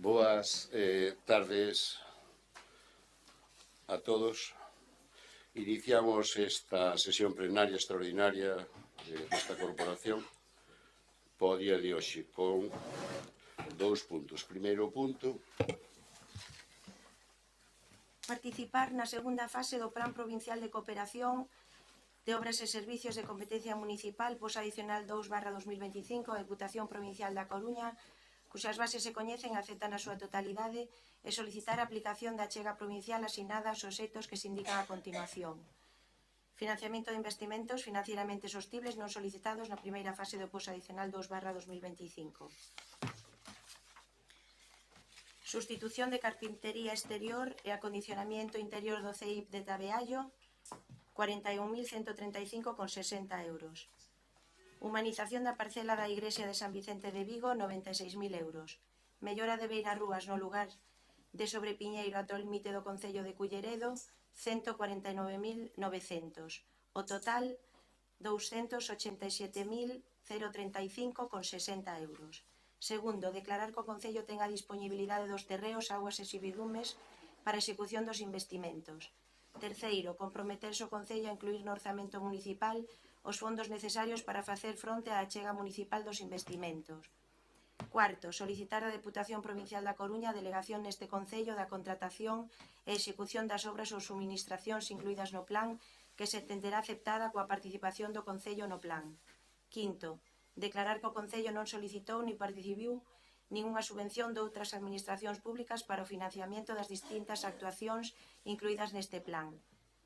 Boas tardes a todos. Iniciamos esta sesión plenaria extraordinaria desta corporación po día de hoxe con dous puntos. Primeiro punto, participar na segunda fase do Plan Provincial de Cooperación de Obras e Servicios de Competencia Municipal pos adicional 2/2025 da Deputación Provincial da Coruña, cuxas bases se coñecen e aceptan na súa totalidade, e solicitar a aplicación da achega provincial asignada aos obxectos que se indican a continuación. Financiamento de investimentos financieramente sostibles non solicitados na primeira fase do pos adicional 2/2025. Sustitución de carpintería exterior e acondicionamiento interior do CEIP de Tabeallo, 41.135,60 euros. Humanización da parcela da Igrexa de San Vicente de Vigo, 96.000 euros. Mellora de beirarrúas no lugar de Sobrepiñeiro ata o límite do Concello de Culleredo, 149.900. O total, 287.035,60 euros. Segundo, declarar que o Concello ten a disponibilidade dos terreos, augas e servidumes para a execución dos investimentos. Terceiro, comprometerse o Concello a incluir no orzamento municipal os fondos necesarios para facer fronte á achega municipal dos investimentos. Cuarto, solicitar á Deputación Provincial da Coruña a delegación neste Concello da contratación e execución das obras ou suministracións incluídas no plan que se entenderá aceptada coa participación do Concello no plan. Quinto, declarar que o Concello non solicitou ni participou ningunha subvención de outras administracións públicas para o financiamento das distintas actuacións incluídas neste plan.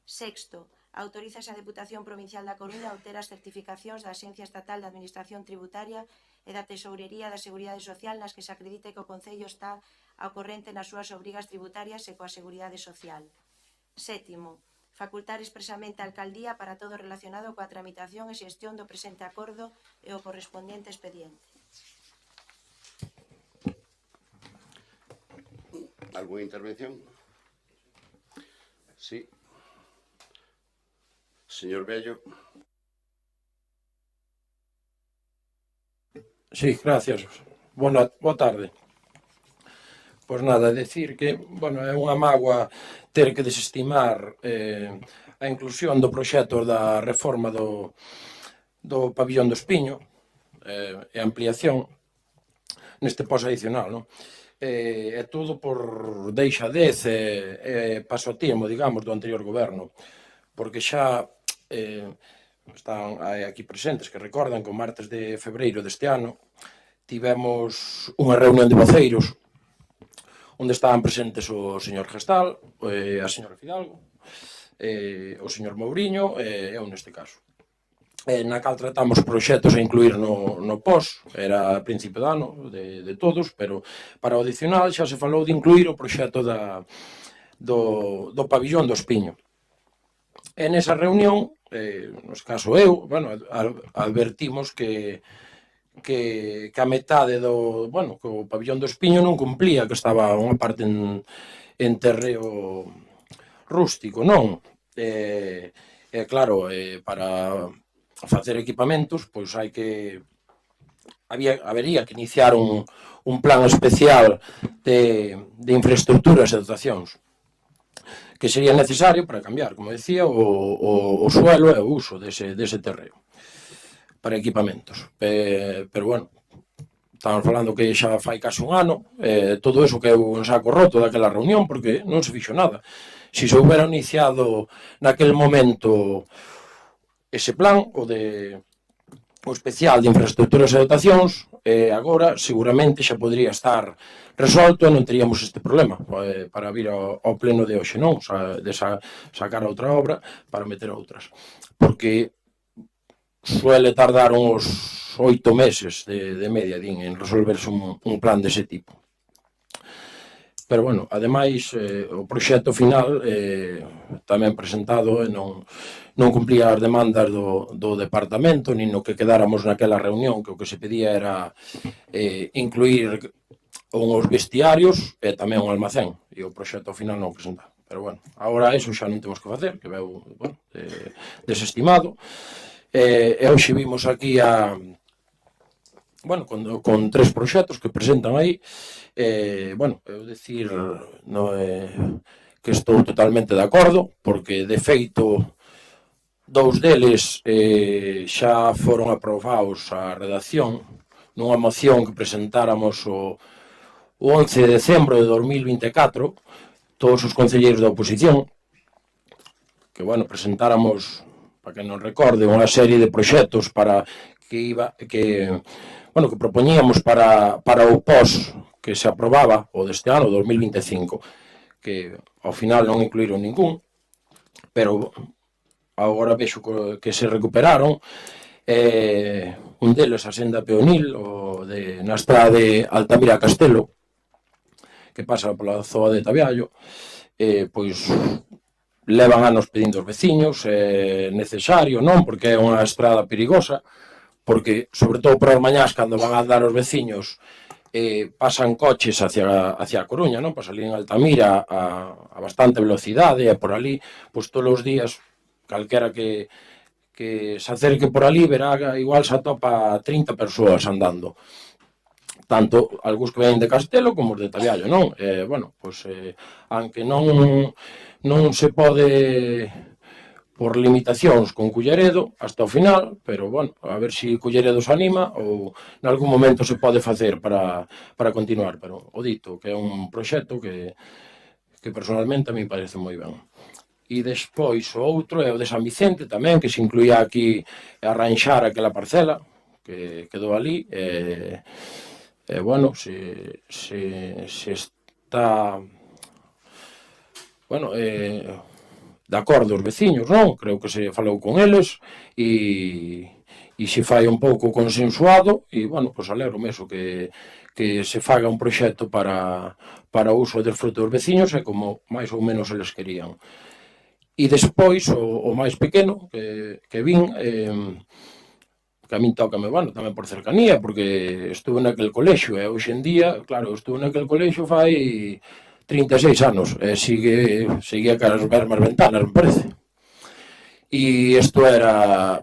Sexto, autorízase a Deputación Provincial da Coruña a obter as certificacións da Axencia Estatal de Administración Tributaria e da Tesourería da Seguridade Social nas que se acredite que o Concello está ao corrente nas súas obrigas tributarias e coa Seguridade Social. Sétimo, facultar expresamente a Alcaldía para todo relacionado coa tramitación e xestión do presente acordo e o correspondiente expediente. algunha intervención? Sí. Señor Bello. Sí, gracias. Boa tarde. Pois nada, decir que, bueno, é unha mágoa ter que desestimar a inclusión do proxecto da reforma do pabillón do Espiño e ampliación neste pos adicional, non? É todo por deixadez e pasotismo, digamos, do anterior goberno, porque xa están aquí presentes que recordan que o martes de febreiro deste ano tivemos unha reunión de voceiros onde estaban presentes o señor Gestal, a señora Fidalgo, o señor Mouriño e eu neste caso. Na cal tratamos proxectos a incluir no POS, era a principio de ano de todos, pero para o adicional xa se falou de incluir o proxecto do pabillón do Espiño. E nesa reunión, nos caso eu, bueno, advertimos que a metade do, bueno, que o pabillón do Espiño non cumplía, que estaba unha parte en terreo rústico, non? E claro, para facer equipamentos, pois habería que iniciar un plan especial de infraestructuras e dotacións que sería necesario para cambiar, como decía, o suelo e o uso dese terreo para equipamentos. Pero bueno, estamos falando que xa fai case un ano, todo eso que é un saco roto daquela reunión, porque non se fixo nada. Se se houbera iniciado naquel momento ese plan, o especial de infraestructuras e dotacións, agora seguramente xa podría estar resolto e non teríamos este problema para vir ao pleno de hoxe, non? De sacar outra obra para meter outras. Porque suele tardar uns 8 meses de media, din, en resolverse un plan dese tipo. Pero, bueno, ademais, o proxecto final tamén presentado non cumplía as demandas do departamento, nin no que quedáramos naquela reunión, que o que se pedía era incluir uns vestiarios e tamén un almacén, e o proxecto final non presentaba. Pero, bueno, agora eso xa non temos que facer, que veu, bueno, desestimado. E hoxe vimos aquí bueno, con 3 proxectos que presentan aí. Bueno, eu dicir no, que estou totalmente de acordo, porque de feito 2 deles xa foron aprobados a redacción nunha moción que presentáramos o 11 de decembro de 2024, todos os concelleiros da oposición, que, bueno, presentáramos, para que non recorde, unha serie de proxectos para que propoñíamos para o POS que se aprobaba o deste ano, 2025, que ao final non incluíron ningún, pero agora vexo que se recuperaron. Un deles, a senda peonil, na estrada de Altamira a Castelo, que pasa pola zoa de Tabiallo, pois levan anos pedindo os veciños, é necesario, non? Porque é unha estrada perigosa, porque, sobre todo por as mañás, cando van a andar os veciños, pasan coches hacia a Coruña, non? Pois ali en Altamira a bastante velocidade, e por ali, pois todos os días, calquera que se acerque por ali, verá que igual se atopa 30 persoas andando. Tanto algúns que ven de Castelo como os de Tabiallo, non? Bueno, pois, aunque non se pode por limitacións con Culleredo hasta o final, pero, bueno, a ver se Culleredo se anima ou nalgún momento se pode facer para continuar, pero o dito, que é un proxecto que personalmente a mí parece moi ben. E despois o outro é o de San Vicente tamén, que se incluía aquí arranxar aquela parcela que quedou ali, bueno, se está, bueno, de acordo os veciños, non? Creo que se falou con eles e se fai un pouco consensuado e, bueno, pois alegro meso que se faga un proxecto para o uso del fruto dos veciños e como máis ou menos eles querían. E despois o máis pequeno que vin, que a min tócame, bueno, tamén por cercanía, porque estuve naquel colexio e hoxe en día, claro, estuve naquel colexio fai 36 anos, e sigue caras mesmas ventanas, me parece. E isto era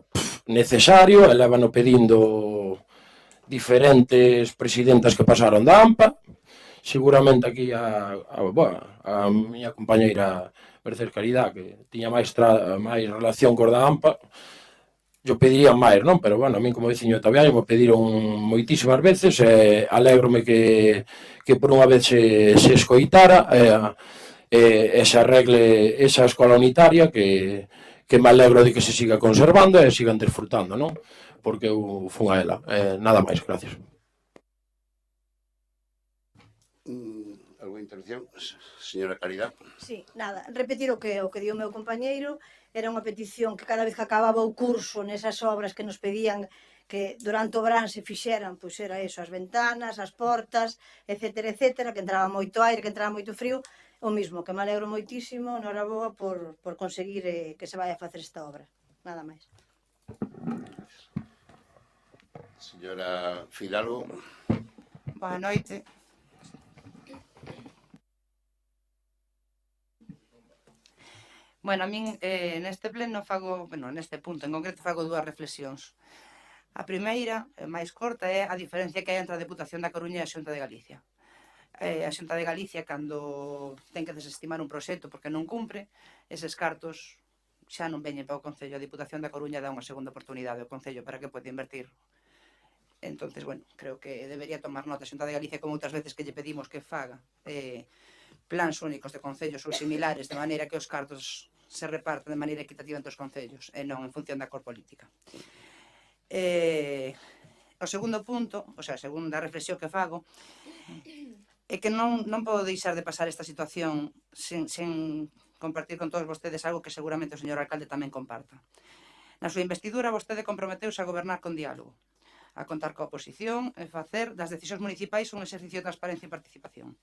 necesario, e lévano pedindo diferentes presidentas que pasaron da AMPA, seguramente aquí a miña compañeira Mercedes Caridad, que tiña máis relación cos da AMPA, yo pedirían máis, non? Pero, bueno, a min como veciño de Tabiallo me pediron moitísimas veces e alégrome que por unha vez se escoitara e se arregle esa escola unitaria que me alegro de que se siga conservando e sigan desfrutando, non? Porque eu fun a ela. Nada máis, gracias. Alguna intervención? Señora Caridad. Sí, nada, repetir o que di o meu compañeiro. Era unha petición que cada vez que acababa o curso nesas obras que nos pedían que durante o verán se fixeran, pois era eso, as ventanas, as portas, etcétera, etcétera, que entraba moito aire, que entraba moito frío, o mismo, que me alegro moitísimo, noraboa por conseguir que se vai a facer esta obra. Nada máis. Señora Fidalgo. Boa noite. Bueno, a min neste pleno fago, neste punto en concreto fago dúas reflexións. A primeira, máis corta, é a diferencia que hai entre a Deputación da Coruña e a Xunta de Galicia. A Xunta de Galicia, cando ten que desestimar un proxecto porque non cumpre, eses cartos xa non veñen para o Concello. A Deputación da Coruña dá unha segunda oportunidade ao Concello para que pode invertir. Entonces, bueno, creo que debería tomar nota a Xunta de Galicia, como outras veces que lle pedimos que faga plans únicos de concellos ou similares, de maneira que os cartos se reparten de maneira equitativa entre os concellos e non en función da cor política. O segundo punto, o sea, a segunda reflexión que fago, é que non podo deixar de pasar esta situación sen compartir con todos vostedes algo que seguramente o señor alcalde tamén comparta. Na súa investidura vostede comprometeuse a gobernar con diálogo, a contar coa oposición e facer das decisións municipais un exercicio de transparencia e participación.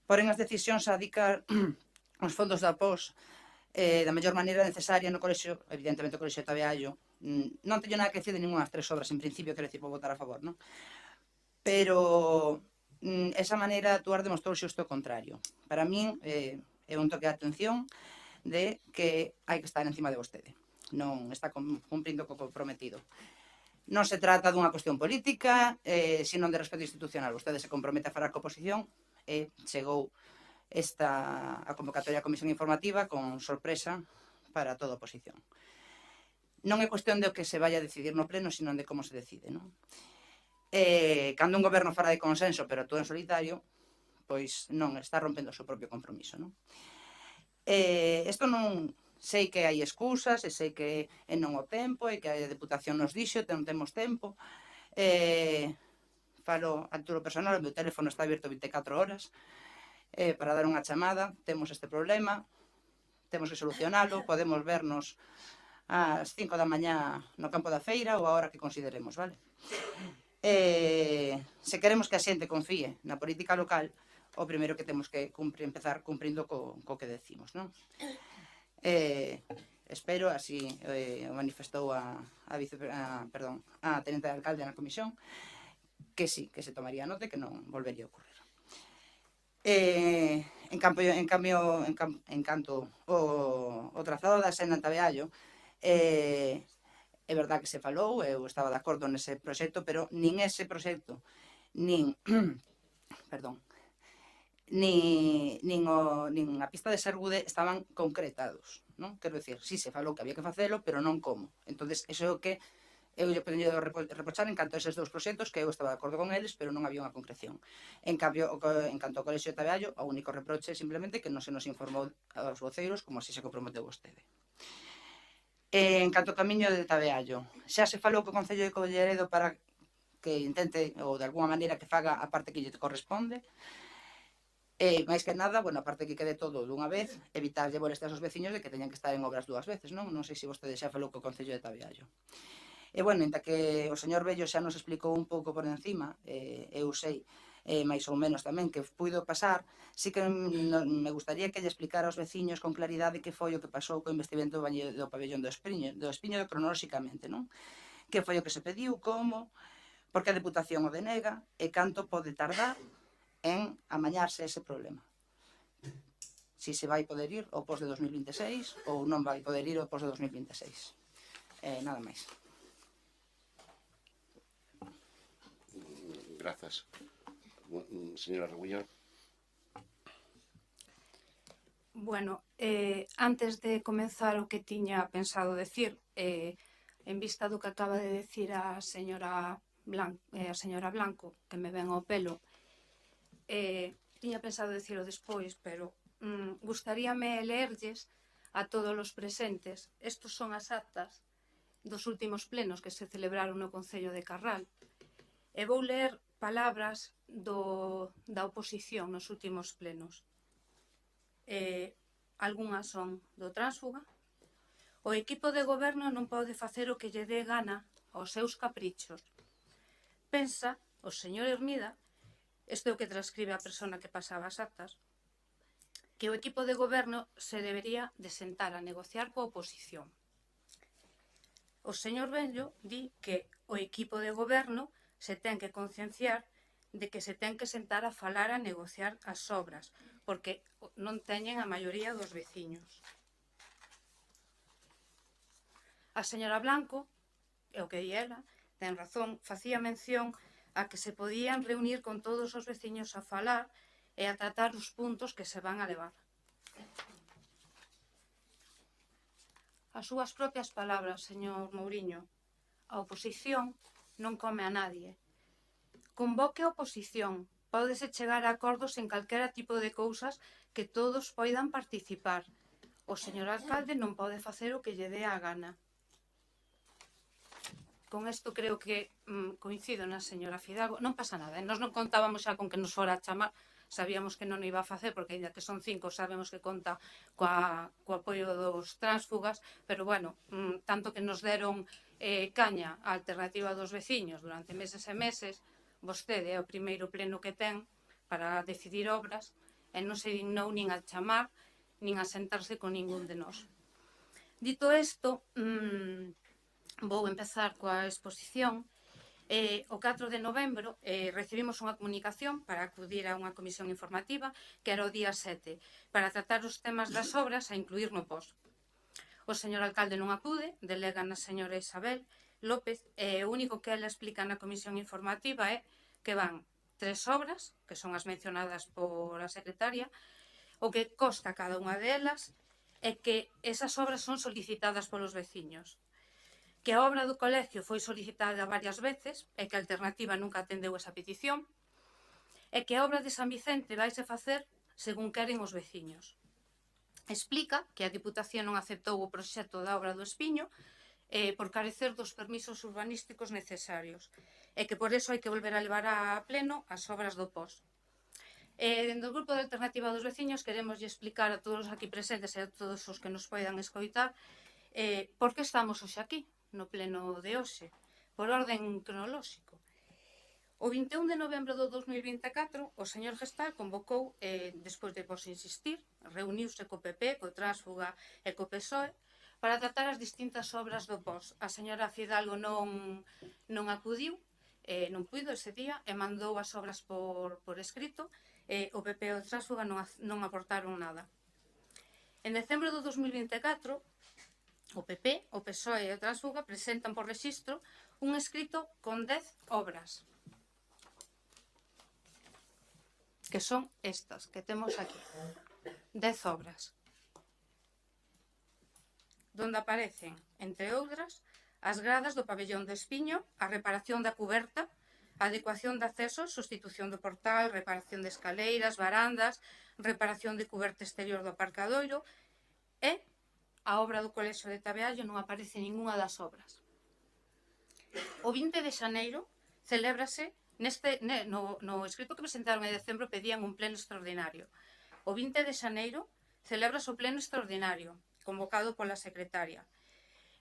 Porén, as decisións a dedicar os fondos da POS da mellor maneira necesaria no colexio, evidentemente o colexio de Tabeallo. Non teño nada que decir de ninguna das tres obras, en principio, quero decir, vou votar a favor, non? Pero esa maneira de actuar demostrou xusto o contrario. Para min é un toque de atención de que hai que estar encima de vostede. Non está cumprindo co comprometido. Non se trata dunha cuestión política, sino de respeto institucional. Vostede se compromete a falar coa oposición e chegou a convocatoria a comisión informativa con sorpresa para toda a oposición. Non é cuestión de o que se vaya a decidir no pleno, sino de como se decide, non? Cando un goberno fala de consenso, pero actúa en solitario, pois non está rompendo o seu propio compromiso, non? Isto non... Sei que hai excusas, e sei que é non o tempo, e que a Deputación nos dixo, non temos tempo. Falo a título personal, o meu teléfono está abierto 24 horas para dar unha chamada. Temos este problema, temos que solucionalo, podemos vernos ás 5 da mañá no campo da feira ou a hora que consideremos, vale? Se queremos que a xente confíe na política local, o primeiro que temos que empezar cumprindo co que decimos, non? Espero, así o manifestou a tenente de alcalde na comisión, que sí, que se tomaría nota e que non volvería a ocurrir. En canto o trazado da senda en Tabeallo, é verdad que se falou, eu estaba de acordo nese proxecto, pero nin ese proxecto, nin a pista de Sergude estaban concretados, non? Quero dicir, si se falou que había que facelo, pero non como. Entonces, iso é o que eu lle podería reprochar en canto a eses dous proxectos, que eu estaba de acordo con eles, pero non había unha concreción. En cambio, en canto ao Colexio de Tabeallo, o único reproche é simplemente que non se nos informou aos voceiros como así se comprometeu vostede. En canto ao camiño de Tabeallo, xa se falou co Concello de Colleredo para que intente, ou de alguma maneira que faga a parte que lle corresponde. Máis que nada, bueno, aparte que quede todo dunha vez, evitarlle molestias aos veciños de que teñan que estar en obras dúas veces, non? Non sei se vostede xa falou co Concello de Tabeallo. E, bueno, enta que o señor Bello xa nos explicou un pouco por encima, eu sei máis ou menos tamén que puido pasar, sí que me gustaría que lle explicara aos veciños con claridade que foi o que pasou co investimento do pabellón do Espiño cronolóxicamente, non? Que foi o que se pediu, como, porque a Deputación o denega e canto pode tardar en amañarse ese problema. Si se vai poder ir ao pos de 2026 ou non vai poder ir ao pos de 2026. Nada máis. Grazas. Señora Reguillo. Bueno, antes de comenzar o que tiña pensado decir, en vista do que acaba de decir a señora Blanco, que me ven ao pelo, tiña pensado decirlo despois, pero gustaríame leerlles a todos os presentes. Estos son as actas dos últimos plenos que se celebraron no Concello de Carral. E vou ler palabras da oposición nos últimos plenos. Algunhas son do Tránsfuga. O equipo de goberno non pode facer o que lle dé gana aos seus caprichos. Pensa o señor Hermida, isto é o que transcribe a persona que pasaba as actas, que o equipo de goberno se debería de sentar a negociar coa oposición. O señor Bello di que o equipo de goberno se ten que concienciar de que se ten que sentar a falar, a negociar as obras, porque non teñen a maioría dos veciños. A señora Blanco, é o que di ela, ten razón, facía mención a que se podían reunir con todos os veciños a falar e a tratar os puntos que se van a levar. As súas propias palabras, señor Mouriño, a oposición non come a nadie. Convoque a oposición, pódese chegar a acordos en calquera tipo de cousas que todos poidan participar. O señor alcalde non pode facer o que lle dé a gana. Con isto creo que coincido na señora Fidalgo. Non pasa nada, nós non contábamos xa con que nos fora a chamar, sabíamos que non iba a facer, porque ainda que son 5 sabemos que conta co apoio dos tránsfugas, pero bueno, tanto que nos deron caña a alternativa dos veciños durante meses e meses, vostede é o primeiro pleno que ten para decidir obras e non se dignou nin a chamar nin a sentarse con ningún de nós. Dito isto, vou empezar coa exposición. O 4 de novembro recibimos unha comunicación para acudir a unha comisión informativa que era o día 7 para tratar os temas das obras a incluir no POS. O señor alcalde non acude, delega na señora Isabel, López, o único que ela explica na comisión informativa é que van 3 obras, que son as mencionadas por a secretaria, o que costa cada unha delas é que esas obras son solicitadas polos veciños, que a obra do colegio foi solicitada varias veces e que a Alternativa nunca atendeu esa petición, e que a obra de San Vicente vaise facer según queren os veciños. Explica que a Diputación non aceptou o proxecto da obra do Espiño por carecer dos permisos urbanísticos necesarios e que por eso hai que volver a levar a pleno as obras do POS. Dentro do grupo de Alternativa dos Veciños queremos explicar a todos aquí presentes e a todos os que nos poidan escoitar por que estamos hoxe aquí, no pleno de hoxe, por orden cronolóxico. O 21 de novembro do 2024, o señor Gestal convocou, despois de vos insistir, reuniuse co PP, co Tránsfuga e co PSOE, para tratar as distintas obras do POS. A señora Fidalgo non acudiu, non puido ese día, e mandou as obras por escrito, o PP e o Tránsfuga non aportaron nada. En decembro do 2024, o PP, o PSOE e o Tránsfuga presentan por rexistro un escrito con 10 obras, que son estas que temos aquí, 10 obras, donde aparecen, entre outras, as gradas do pabellón do Espiño, a reparación da cuberta, a adecuación de accesos, sustitución do portal, reparación de escaleiras, varandas, reparación de cuberta exterior do aparcadoiro, e a obra do colexio de Tabeallo non aparece ningunha das obras. O 20 de xaneiro celébrase no escrito que presentaron en decembro pedían un pleno extraordinario. O 20 de xaneiro celébrase o pleno extraordinario, convocado pola secretaria.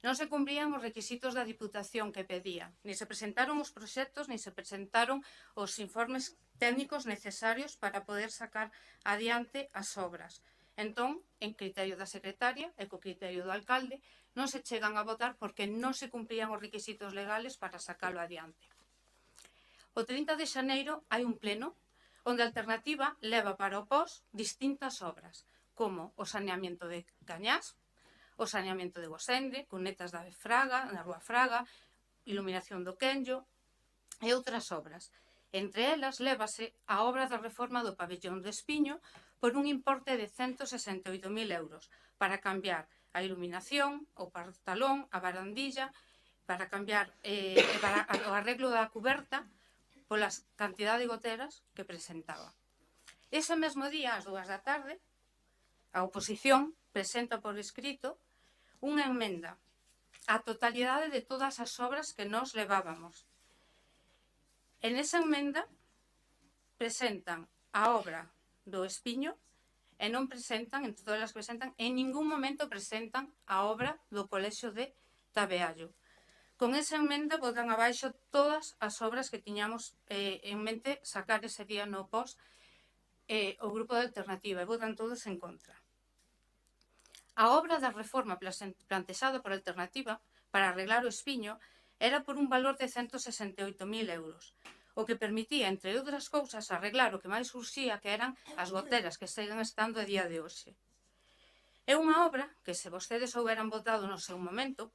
Non se cumprían os requisitos da Diputación que pedía, ni se presentaron os proxectos, ni se presentaron os informes técnicos necesarios para poder sacar adiante as obras. Entón, en criterio da secretaria e co criterio do alcalde, non se chegan a votar porque non se cumprían os requisitos legales para sacalo adiante. O 30 de xaneiro hai un pleno onde a Alternativa leva para o POS distintas obras, como o saneamento de Cañás, o saneamento de Gosende, cunetas da Fraga, na Rúa Fraga, iluminación do Quenllo e outras obras. Entre elas, lévase a obra da reforma do pabellón do Espiño por un importe de 168.000 euros para cambiar a iluminación, o portalón, a barandilla, para cambiar para o arreglo da cuberta pola cantidad de goteras que presentaba. Ese mesmo día, ás 2 da tarde, a oposición presenta por escrito unha emenda á totalidade de todas as obras que nós levábamos. En esa emenda presentan a obra do Espiño e non presentan, entre todas as que presentan, en ningún momento presentan a obra do colexio de Tabeallo. Con esa emenda botan abaixo todas as obras que tiñamos en mente sacar ese día no POS o grupo de Alternativa, e votan todos en contra. A obra da reforma plantexada por Alternativa para arreglar o Espiño era por un valor de 168.000 euros, o que permitía, entre outras cousas, arreglar o que máis urxía, que eran as goteras que seguen estando a día de hoxe. É unha obra que, se vostedes houberan votado no seu momento,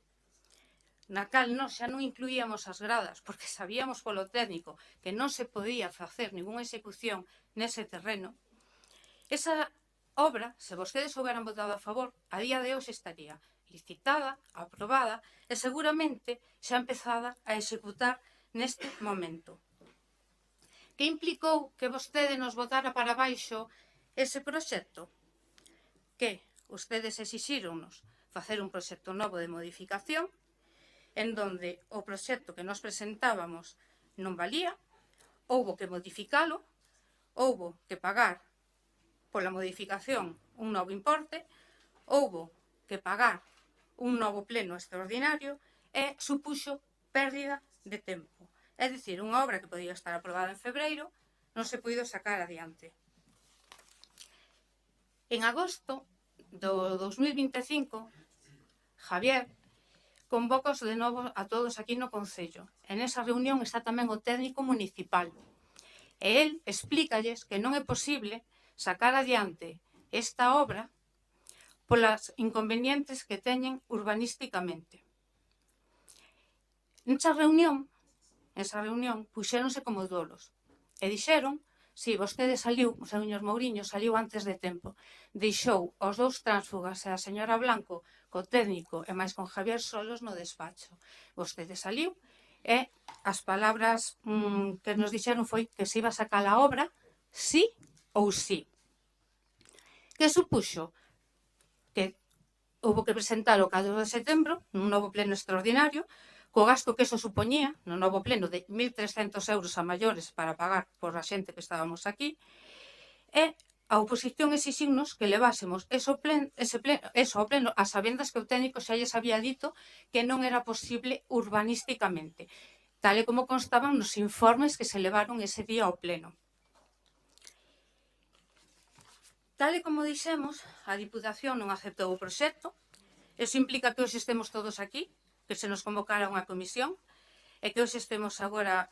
na cal nós xa non incluíamos as gradas, porque sabíamos polo técnico que non se podía facer ninguna execución nese terreno, esa obra, se vostedes houberan votado a favor, a día de hoxe estaría licitada, aprobada e seguramente xa empezada a executar neste momento. Que implicou que vostede nos votara para baixo ese proxecto? Que vostedes exixironnos facer un proxecto novo de modificación en donde o proxecto que nos presentábamos non valía, houbo que modificalo, houbo que pagar pola modificación un novo importe, houbo que pagar un novo pleno extraordinario e supuxo pérdida de tempo. É dicir, unha obra que podía estar aprobada en febreiro non se puido sacar adiante. En agosto do 2025, Javier convocos de novo a todos aquí no Concello. En esa reunión está tamén o técnico municipal. E el explícalles que non é posible sacar adiante esta obra polas inconvenientes que teñen urbanísticamente. Nesa reunión, puxéronse como dolos e dixeron: si vostede saliu, o señor Mouriño saliu antes de tempo, deixou os dous tránsfugas e a señora Blanco co técnico e máis con Javier solos no despacho. Vostede saliu e as palabras que nos dixeron foi que se iba a sacar a obra sí ou sí. Que supuxo? Que houve que presentar o 4 de setembro nun novo pleno extraordinario, co gasto que eso supoñía, no novo pleno de 1.300 euros a maiores para pagar por a xente que estábamos aquí, e a oposición exiximos que levásemos eso ao pleno a sabiendas que o técnico xa lles había dito que non era posible urbanísticamente, tal e como constaban nos informes que se levaron ese día ao pleno. Tal e como dixemos, a Diputación non aceptou o proxecto. Eso implica que hoxe estemos todos aquí, que se nos convocara unha comisión, e que hoxe estemos agora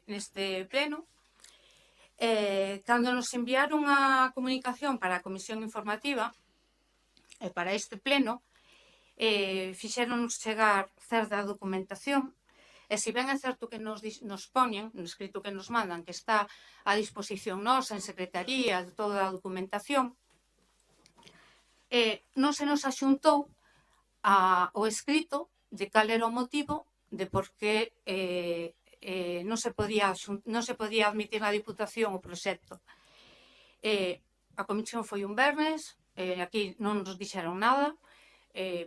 neste pleno. Cando nos enviaron a comunicación para a comisión informativa e para este pleno, fixéronnos chegar certa documentación, e se ben é certo que nos poñen, no escrito que nos mandan, que está a disposición nosa en secretaría de toda a documentación, non se nos axuntou o escrito de cal era o motivo de por que non se podía admitir na Diputación o proxecto. A comisión foi un vernes, aquí non nos dixeron nada,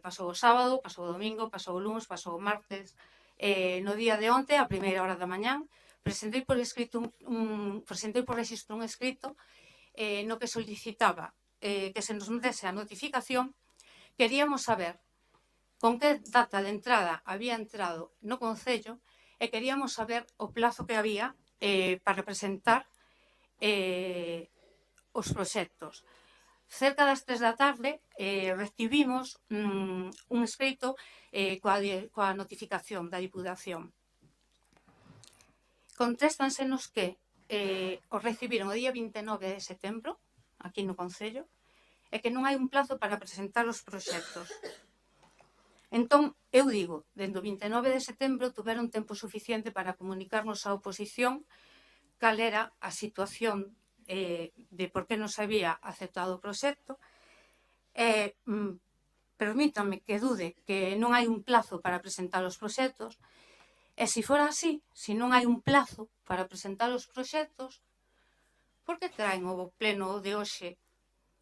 pasou o sábado, pasou o domingo, pasou o lunes, pasou o martes. No día de onte, a primeira hora da mañán, presentei por rexistro un escrito no que solicitaba que se nos dese a notificación. Queríamos saber con que data de entrada había entrado no Concello e queríamos saber o plazo que había para presentar os proxectos. Cerca das 3 da tarde recibimos un escrito coa notificación da Diputación. Contéstansenos que os recibiron o día 29 de setembro, aquí no Concello, e que non hai un plazo para presentar os proxectos. Entón, eu digo, dende o 29 de setembro tuveron tempo suficiente para comunicarnos á oposición cal era a situación de por que non se había aceptado o proxecto. Permítanme que dude que non hai un plazo para presentar os proxectos, e se fora así, se non hai un plazo para presentar os proxectos, por que traen o pleno de hoxe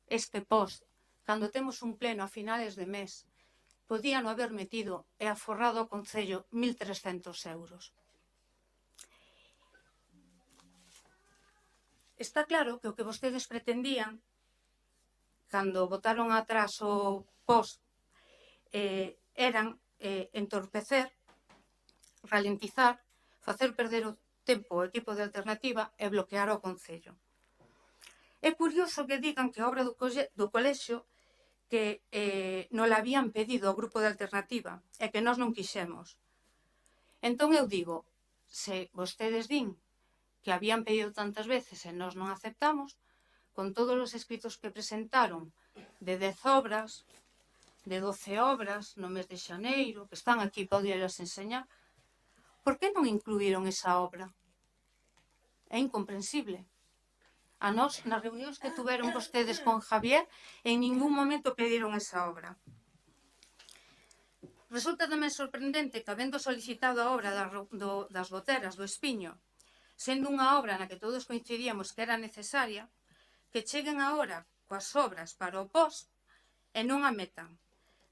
este post, cando temos un pleno a finales de mes? Podían haber metido e aforrado ao Concello 1.300 euros. Está claro que o que vostedes pretendían, cando botaron atrás o post, eran entorpecer, ralentizar, facer perder o tempo ao equipo de alternativa e bloquear o Concello. É curioso que digan que a obra do colexio que nos la habían pedido ao grupo de alternativa e que nós non quixemos. Entón eu digo, se vostedes din que habían pedido tantas veces e nós non aceptamos, con todos os escritos que presentaron de 10 obras, de 12 obras no mes de xaneiro, que están aquí, podíalas enseñar, por que non incluíron esa obra? É incomprensible. A nós, nas reunións que tuveron vostedes con Javier, en ningún momento pediron esa obra. Resulta tamén sorprendente que, habendo solicitado a obra das goteras do Espiño, sendo unha obra na que todos coincidíamos que era necesaria, que cheguen agora coas obras para o post e non a metan.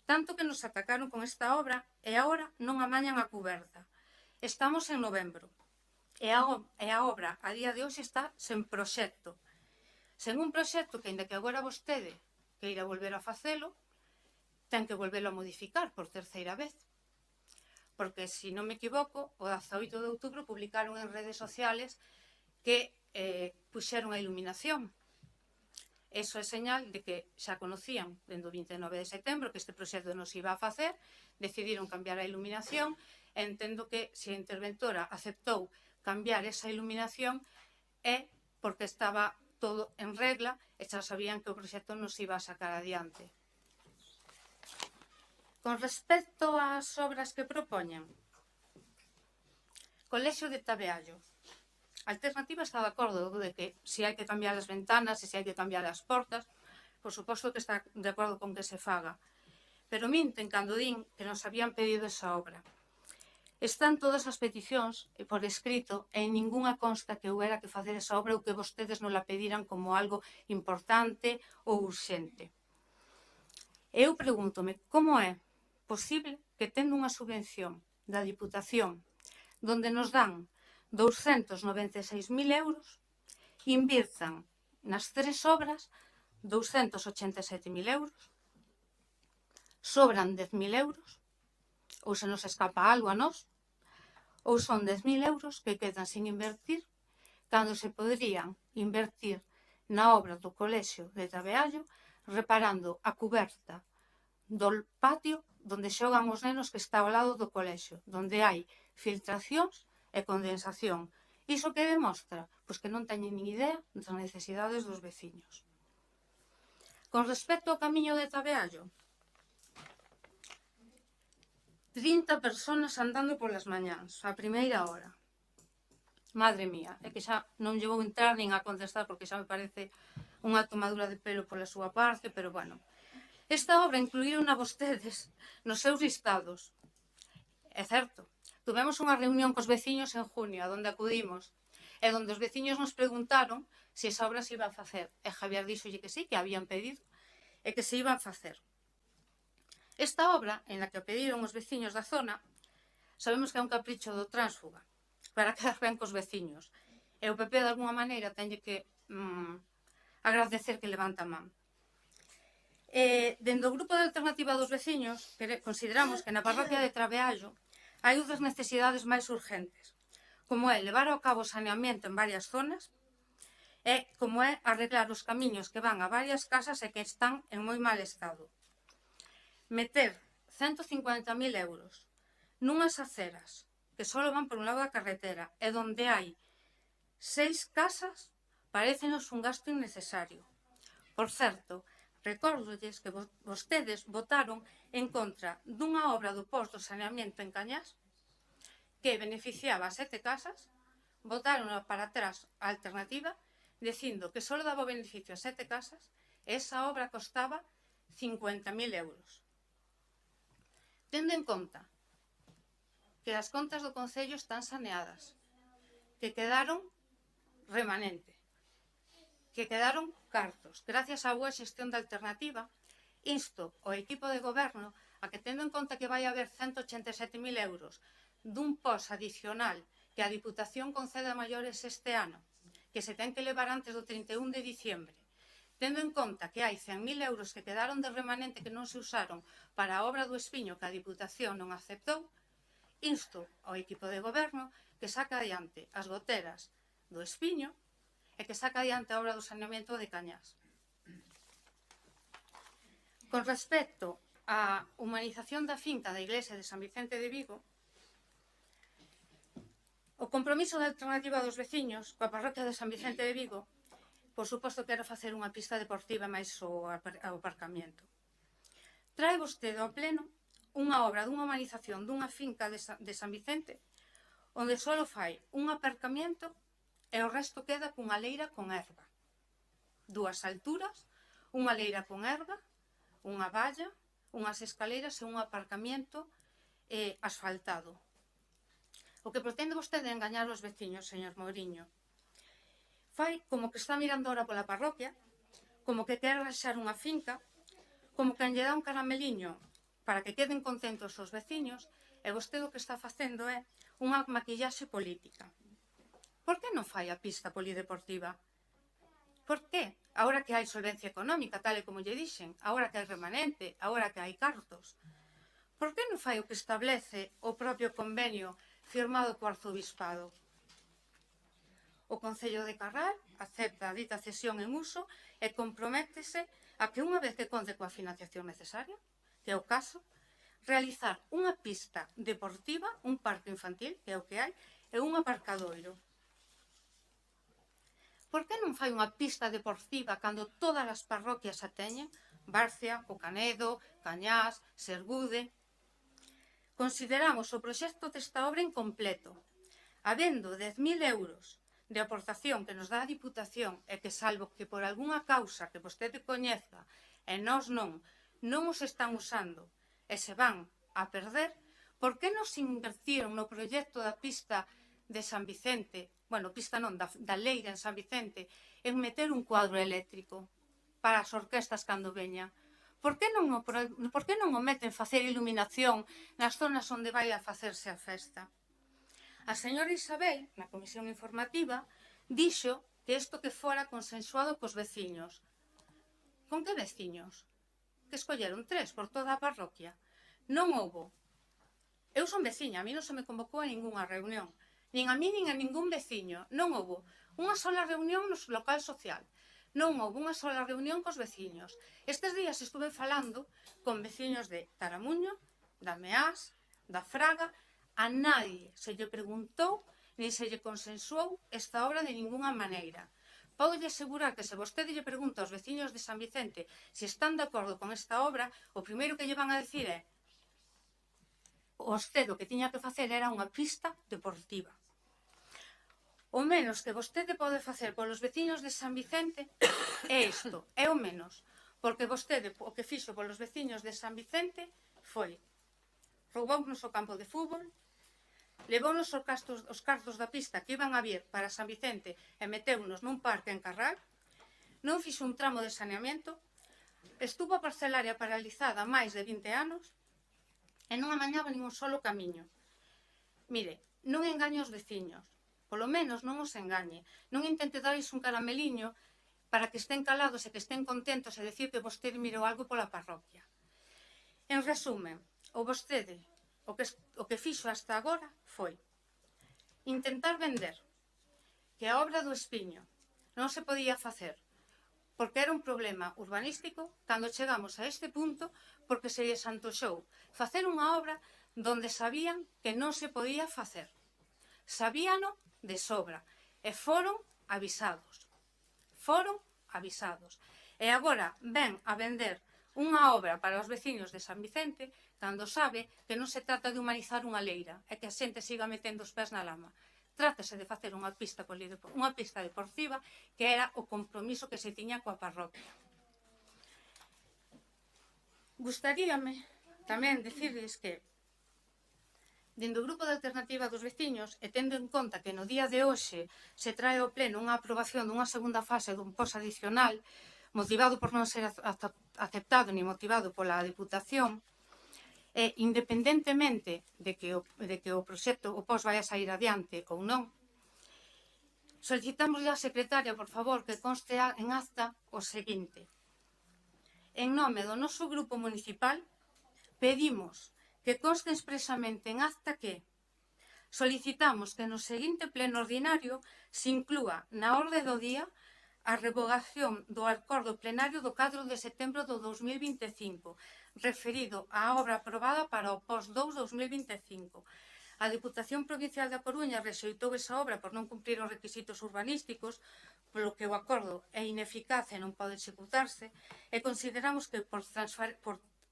Tanto que nos atacaron con esta obra e agora non amañan a cuberta. Estamos en novembro. E a obra a día de hoxe está sen proxecto. Sen un proxecto que, ainda que agora vostede queira volver a facelo, ten que volvelo a modificar por terceira vez. Porque, se non me equivoco, o 18 de outubro publicaron en redes sociales que puxeron a iluminación. Eso é señal de que xa conocían, dende o 29 de setembro, que este proxecto nos iba a facer, decidiron cambiar a iluminación. Entendo que se a interventora aceptou cambiar esa iluminación é porque estaba todo en regla e xa sabían que o proxecto nos iba a sacar adiante. Con respecto ás obras que propoñen, Colexio de Tabeallo. A alternativa está de acordo de que se hai que cambiar as ventanas e se hai que cambiar as portas, por suposto que está de acordo con que se faga. Pero minten cando din que nos habían pedido esa obra. Están todas as peticións por escrito e en ninguna consta que houbera que facer esa obra ou que vostedes non la pediran como algo importante ou urxente. Eu pregúntome como é posible que tendo unha subvención da Diputación donde nos dan 296.000 euros, invirtan nas 3 obras 287.000 euros, sobran 10.000 euros, ou se nos escapa algo a nós, ou son 10.000 euros que quedan sin invertir cando se poderían invertir na obra do Colexio de Tabeallo reparando a cuberta do patio donde xogan os nenos que está ao lado do colexio, donde hai filtracións e condensación. Iso que demostra? Pois que non teñen nin idea das necesidades dos veciños. Con respecto ao camiño de Tabeallo, 30 personas andando polas mañáns, a primeira hora. Madre mía, é que xa non lle vou entrar nin a contestar porque xa me parece unha tomadura de pelo pola súa parte, pero bueno. Esta obra incluíron a vostedes nos seus listados. É certo, tuvemos unha reunión cos veciños en junio, onde acudimos, e onde os veciños nos preguntaron se esa obra se iba a facer. E Javier díxolle que sí, que habían pedido, e que se iban a facer. Esta obra, en la que pediron os veciños da zona, sabemos que é un capricho do tránsfuga, para quedar ben cos veciños. E o PP, de alguna maneira, tenlle que agradecer que levanta a man. Dende o grupo de alternativa dos veciños, consideramos que na parroquia de Trabeallo hai outras necesidades máis urgentes, como é levar ao cabo saneamento en varias zonas, e como é arreglar os camiños que van a varias casas e que están en moi mal estado. Meter 150.000 euros nunhas aceras que só van por un lado da carretera e donde hai 6 casas parécenos un gasto innecesario. Por certo, recórdolles que vostedes votaron en contra dunha obra do posto de saneamento en Cañás que beneficiaba a 7 casas, votaron para atrás a alternativa dicindo que só daba beneficio a 7 casas e esa obra costaba 50.000 euros. Tendo en conta que as contas do Concello están saneadas, que quedaron remanente, que quedaron cartos, gracias á boa xestión da alternativa, insto ao equipo de goberno a que, tendo en conta que vai haber 187.000 euros dun pos adicional que a Diputación concede a maiores este ano, que se ten que levar antes do 31 de diciembre, tendo en conta que hai 100.000 euros que quedaron de remanente que non se usaron para a obra do Espiño que a Diputación non aceptou, insto ao equipo de goberno que saca adiante as goteras do Espiño e que saca adiante a obra do saneamento de Cañás. Con respecto á humanización da finca da iglesia de San Vicente de Vigo, o compromiso da alternativa dos veciños coa parroquia de San Vicente de Vigo, por suposto que era facer unha pista deportiva máis o aparcamiento. Trae vostede ao pleno unha obra dunha humanización dunha finca de San Vicente onde só fai un aparcamiento e o resto queda cunha leira con erva. 2 alturas, unha leira con erva, unha valla, unhas escaleiras e un aparcamiento asfaltado. O que pretende vostede é engañar os veciños, señor Mouriño. Fai como que está mirando ahora pola parroquia, como que quer rexar unha finca, como que lle dá un carameliño para que queden contentos os veciños, e vostede o que está facendo é unha maquillaxe política. Por que non fai a pista polideportiva? Por que? Agora que hai solvencia económica, tal e como lle dixen, agora que hai remanente, agora que hai cartos. Por que non fai o que establece o propio convenio firmado co arzobispado? O Concello de Carral acepta a dita cesión en uso e comprométese a que unha vez que conte coa financiación necesaria, que é o caso, realizar unha pista deportiva, un parque infantil, que é o que hai, e un aparcadoiro. Por que non fai unha pista deportiva cando todas as parroquias a teñen? Barcia, Cocanedo, Cañás, Sergude. Consideramos o proxecto desta obra incompleto. habendo 10.000 euros de aportación que nos dá a Diputación e que salvo que por algunha causa que vostede coñeza e nós non os están usando e se van a perder, por que nos invertiron no proxecto da pista de San Vicente, bueno, pista non, da Leira en San Vicente, en meter un cuadro eléctrico para as orquestas cando veñan? Por que non o meten facer iluminación nas zonas onde vai a facerse a festa? A señora Isabel, na comisión informativa, dixo que isto que fora consensuado cos veciños. Con que veciños? Que escolleron 3 por toda a parroquia. Non houbo. Eu son veciña, a mí non se me convocou a ningunha reunión. Nin a mí, nin a ningún veciño. Non houbo unha sola reunión no local social. Non houbo unha sola reunión cos veciños. Estes días estuve falando con veciños de Taramuño, da Meás, da Fraga. A nadie se lle preguntou nin se lle consensuou esta obra de ningunha maneira. Podo lle asegurar que se vostede lle pregunta aos veciños de San Vicente se están de acordo con esta obra, o primeiro que lle van a decir é vostede o que tiña que facer era unha pista deportiva. O menos que vostede pode facer polos veciños de San Vicente é isto, é o menos, porque vostede o que fixo polos veciños de San Vicente foi roubounos o campo de fútbol, levounos os cartos da pista que iban a vir para San Vicente e meteunos nun parque en Carral, non fixo un tramo de saneamento, estuvo a parcelaria paralizada máis de 20 anos e non amañaba nin un solo camiño. Mire, non engañe os veciños, polo menos non os engañe, non intente darles un carameliño para que estén calados e que estén contentos e decir que vostede mirou algo pola parroquia. En resumen, o vostede o que fixo hasta agora foi intentar vender que a obra do Espiño non se podía facer porque era un problema urbanístico cando chegamos a este punto porque se lles antoxou facer unha obra donde sabían que non se podía facer. Sabíano de sobra e foron avisados. E agora ven a vender unha obra para os veciños de San Vicente cando sabe que non se trata de humanizar unha leira e que a xente siga metendo os pés na lama. Trátase de facer unha pista deportiva que era o compromiso que se tiña coa parroquia. Gustaríame tamén dicirles que dende o grupo de alternativa dos veciños e tendo en conta que no día de hoxe se trae ao pleno unha aprobación dunha segunda fase dun POS adicional motivado por non ser aceptado ni motivado pola Diputación, e independentemente de que o proxecto, o POS vai a sair adiante ou non, solicitamos á secretaria, por favor, que conste en acta o seguinte. En nome do noso grupo municipal, pedimos que conste expresamente en acta que solicitamos que no seguinte pleno ordinario se inclúa na orde do día a revogación do acordo plenario do 4 de setembro do 2025, referido á obra aprobada para o POS 2 2025. A Diputación Provincial da Coruña rexeitou esa obra por non cumprir os requisitos urbanísticos, polo que o acordo é ineficaz e non pode executarse, e consideramos que por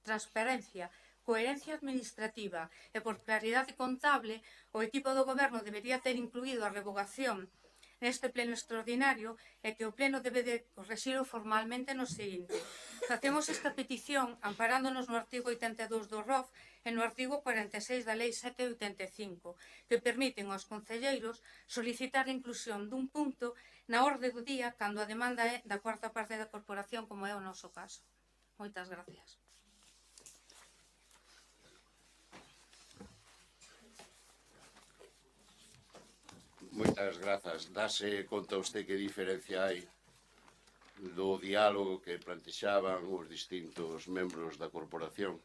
transparencia, coherencia administrativa e por claridade contable, o equipo do Goberno debería ter incluído a revogación neste pleno extraordinario e que o pleno debe de correxilo formalmente no seguinte. Facemos esta petición amparándonos no artigo 82 do ROF e no artigo 46 da Lei 785, que permiten aos concelleiros solicitar a inclusión dun punto na orde do día cando a demanda é da cuarta parte da corporación, como é o noso caso. Moitas gracias. Moitas grazas. Dase conta usted que diferencia hai do diálogo que plantexaban os distintos membros da corporación,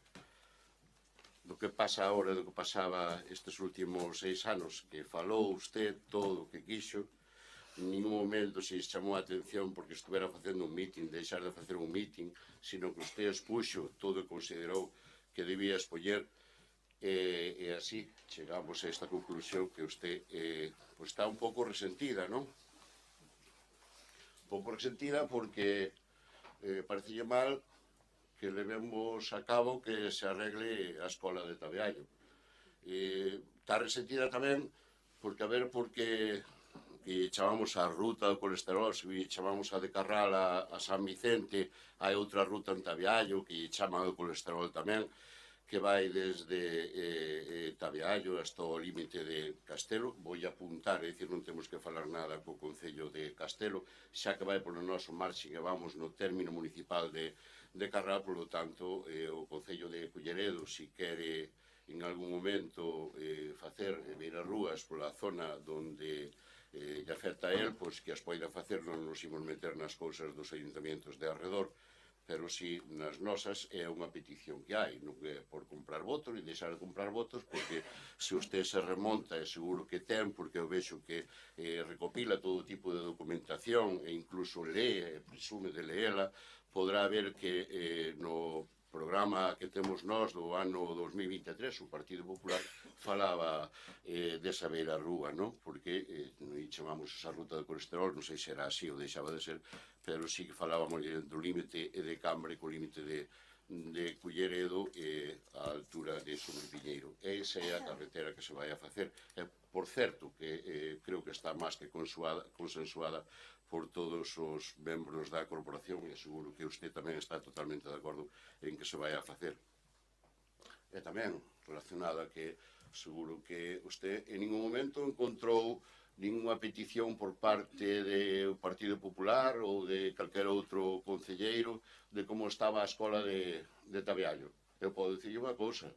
do que pasa agora, do que pasaba estes últimos 6 anos, que falou usted todo o que quixo, en ningún momento se chamou a atención porque estuvera facendo un meeting, deixar de facer un meeting, sino que usted expuxo todo o que considerou que debía expoñer. E así chegamos a esta conclusión que usted pues está un pouco resentida, non? Un pouco resentida porque parecelle mal que levemos a cabo que se arregle a escola de Tabeallo. Está resentida tamén porque a ver, porque que chamamos a ruta do colesterol, se chamamos a de Carral a San Vicente, hai outra ruta en Tabiallo que chaman o colesterol tamén, que vai desde Tabiallo hasta o límite de Castelo. Vou apuntar, é dicir, non temos que falar nada co Concello de Castelo, xa que vai polo noso marxe que vamos no término municipal de Carral, polo tanto, o Concello de Culleredo, si quere en algún momento facer beirarrúas pola zona donde lle afecta a él, pois que as poida facer, non nos imos meter nas cousas dos ayuntamientos de arredor, pero si nas nosas é unha petición que hai, non é por comprar votos e deixar de comprar votos, porque se usted se remonta, é seguro que ten, porque eu vexo que recopila todo tipo de documentación e incluso lee, presume de leela, podrá ver que no programa que temos nós do ano 2023, o Partido Popular falaba desa beira rúa, non? Porque non chamamos esa ruta do colesterol, non sei se era así ou deixaba de ser, pero sí que falábamos do límite de Cambre co límite de Culleredo á altura de Sobrepinheiro. Esa é a carretera que se vai a facer. Por certo, que creo que está máis que consensuada por todos os membros da corporación e seguro que usted tamén está totalmente de acordo en que se vai a facer. E tamén relacionada que seguro que usted en ningún momento encontrou ninguna petición por parte do Partido Popular ou de calquer outro concelleiro de como estaba a escola de Tabiallo. Eu podo dicirlle unha cousa,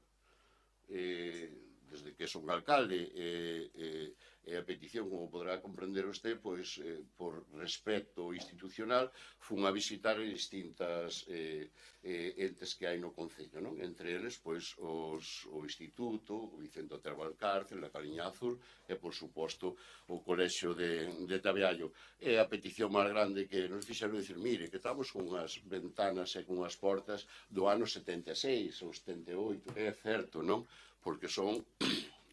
desde que son alcalde e a petición, como podrá comprender usted, pois por respecto institucional fun a visitar distintas entes que hai no Concello, non? Entre eles, pois, o Instituto, o Vicente Otero Valcárcel, a Caliña Azul e, por suposto, o Colexio de Tabiallo. É a petición máis grande que nos fixeron dicir, mire, que estamos con unhas ventanas e con unhas portas do ano 76 ou 78, é certo, non? Porque son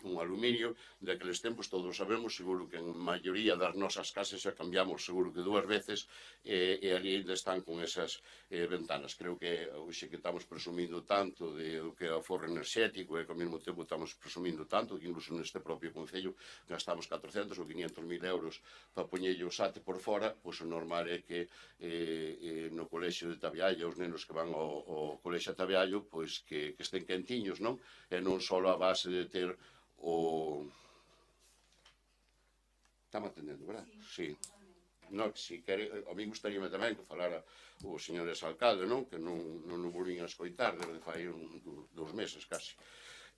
un aluminio de aqueles tempos, todos sabemos, seguro que en maioría das nosas casas xa cambiamos seguro que 2 veces e ali ainda están con esas ventanas. Creo que hoxe que estamos presumindo tanto do que é o aforro enerxético e que ao mesmo tempo estamos presumindo tanto que incluso neste propio Concello gastamos 400 ou 500.000 euros para poñerlle o SAT por fora, pois o normal é que no colexio de Tabiallo, os nenos que van ao colexio de Tabiallo, pois que estén quentiños, non? E non só a base de ter o... Estamos atendendo, verdad? Sí. No, si quere, a mí gustaríame tamén que falara o señor exalcalde, non? Que non o volvín a escoitar desde fai 2 meses casi.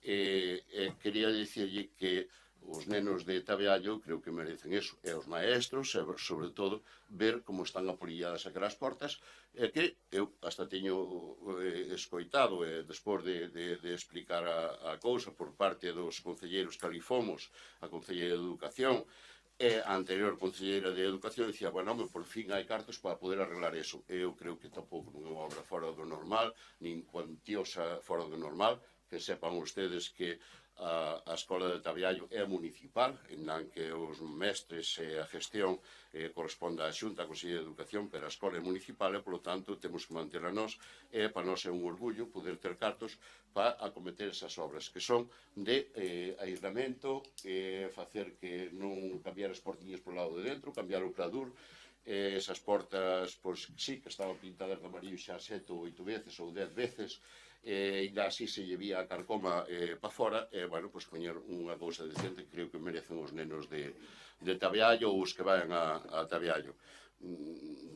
Quería dicirlle que os nenos de Tabiallo creo que merecen eso, e os maestros, e sobre todo ver como están apolilladas aquelas portas, e que eu hasta teño escoitado despois de explicar a cousa por parte dos concelleiros que ali fomos, a Concelleira de Educación e a anterior concelleira de Educación, dicía, bueno, por fin hai cartos para poder arreglar eso. Eu creo que tampouco non é unha obra fora do normal, nin cuantiosa fora do normal, que sepan ustedes que a Escola de Tabiallo é municipal, en que os mestres e a gestión corresponde á Xunta, a Consellería de Educación, pero a escola é municipal e, polo tanto, temos que mantela nós, e para nós é un orgullo poder ter cartos para acometer esas obras, que son de aislamento, facer que non cambiar as portiñas por lado de dentro, cambiar o cladur, esas portas, pois sí, que estaban pintadas de amarillo xa 7 ou 8 veces ou 10 veces, e así se lle vía a carcoma para fora, e, bueno, pois poñer unha cousa decente que creo que merecen os nenos de Tabiallo ou os que vayan a Tabiallo.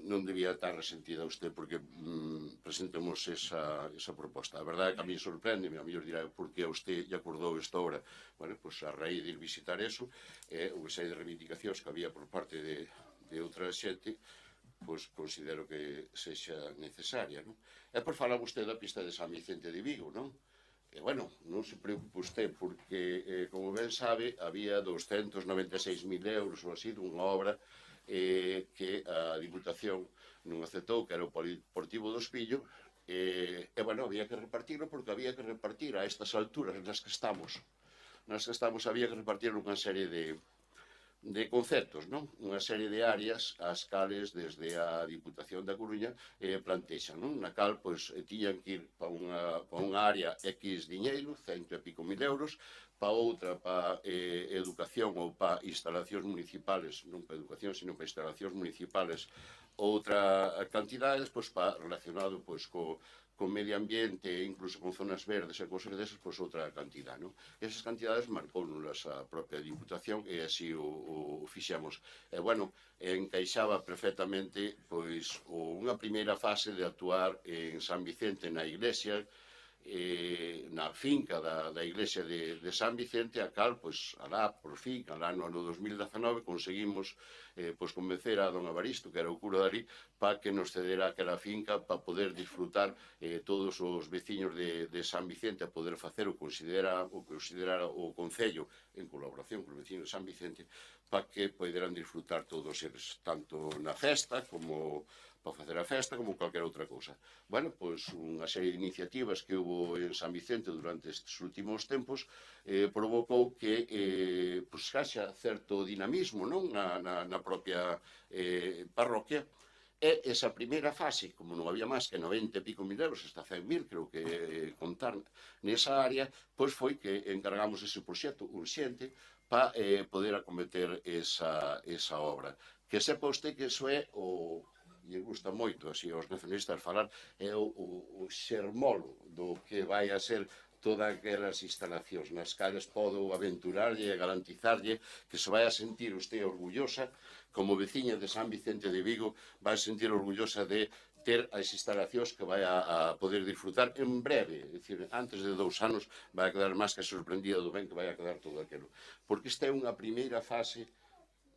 Non debía estar resentida usted porque presentemos esa proposta. A verdade é que a mí sorprende, a mellor dirá por que a usted lle acordou esta obra. Bueno, pois a raíz de ir visitar eso, unha serie de reivindicacións que había por parte de outra xente, pois considero que sexa necesaria, non? E por falar vostede da pista de San Vicente de Vigo, non? E, bueno, non se preocupe usted, porque, como ben sabe, había 296.000 euros ou así dunha obra que a Diputación non aceptou, que era o Polideportivo do Espillo, e, bueno, había que repartirlo porque había que repartir a estas alturas nas que estamos. Nas que estamos había que repartir unha serie de de conceptos, non? Unha serie de áreas ás cales desde a Diputación da Coruña plantexan, non? Na cal, pois, tiñan que ir para unha área X diñeiro, 100 e pico mil euros, para outra, para educación ou para instalacións municipales, non para educación, sino para instalacións municipales, outra cantidade, pois, para relacionado, pois, co medio ambiente e incluso con zonas verdes e cosas desas, pois outra cantidad, non? Esas cantidades marcounos a propia Diputación e así o fixemos. E, bueno, encaixaba perfectamente, pois, unha primeira fase de actuar en San Vicente, na iglesia, na finca da iglesia de San Vicente, a cal, pois, alá, por fin, alá no ano 2019, conseguimos pois convencer a don Evaristo, que era o cura dali, para que nos cedera aquela finca para poder disfrutar todos os veciños de San Vicente a poder facer o que considerara o Concello en colaboración con os veciños de San Vicente para que poderan disfrutar todos eles, tanto na festa como para facer a festa como cualquier outra cousa. Bueno, pois unha serie de iniciativas que houve en San Vicente durante estes últimos tempos provocou que pois haxa certo dinamismo, non? Na propia parroquia. E esa primeira fase, como non había máis que 90 e pico mil euros, hasta 100.000, creo que contar nesa área, pois foi que encargamos ese proxecto urxente para poder acometer esa obra. Que sepa usted que eso é o... e gusta moito así aos nacionalistas falar, é o xermolo do que vai a ser todas aquelas instalacións nas cales podo aventurarlle e garantizarlle que se vai a sentir usted orgullosa como veciña de San Vicente de Vigo, vai a sentir orgullosa de ter as instalacións que vai a poder disfrutar en breve, é dicir, antes de 2 anos vai a quedar máis que sorprendida do ben que vai a quedar todo aquilo, porque esta é unha primeira fase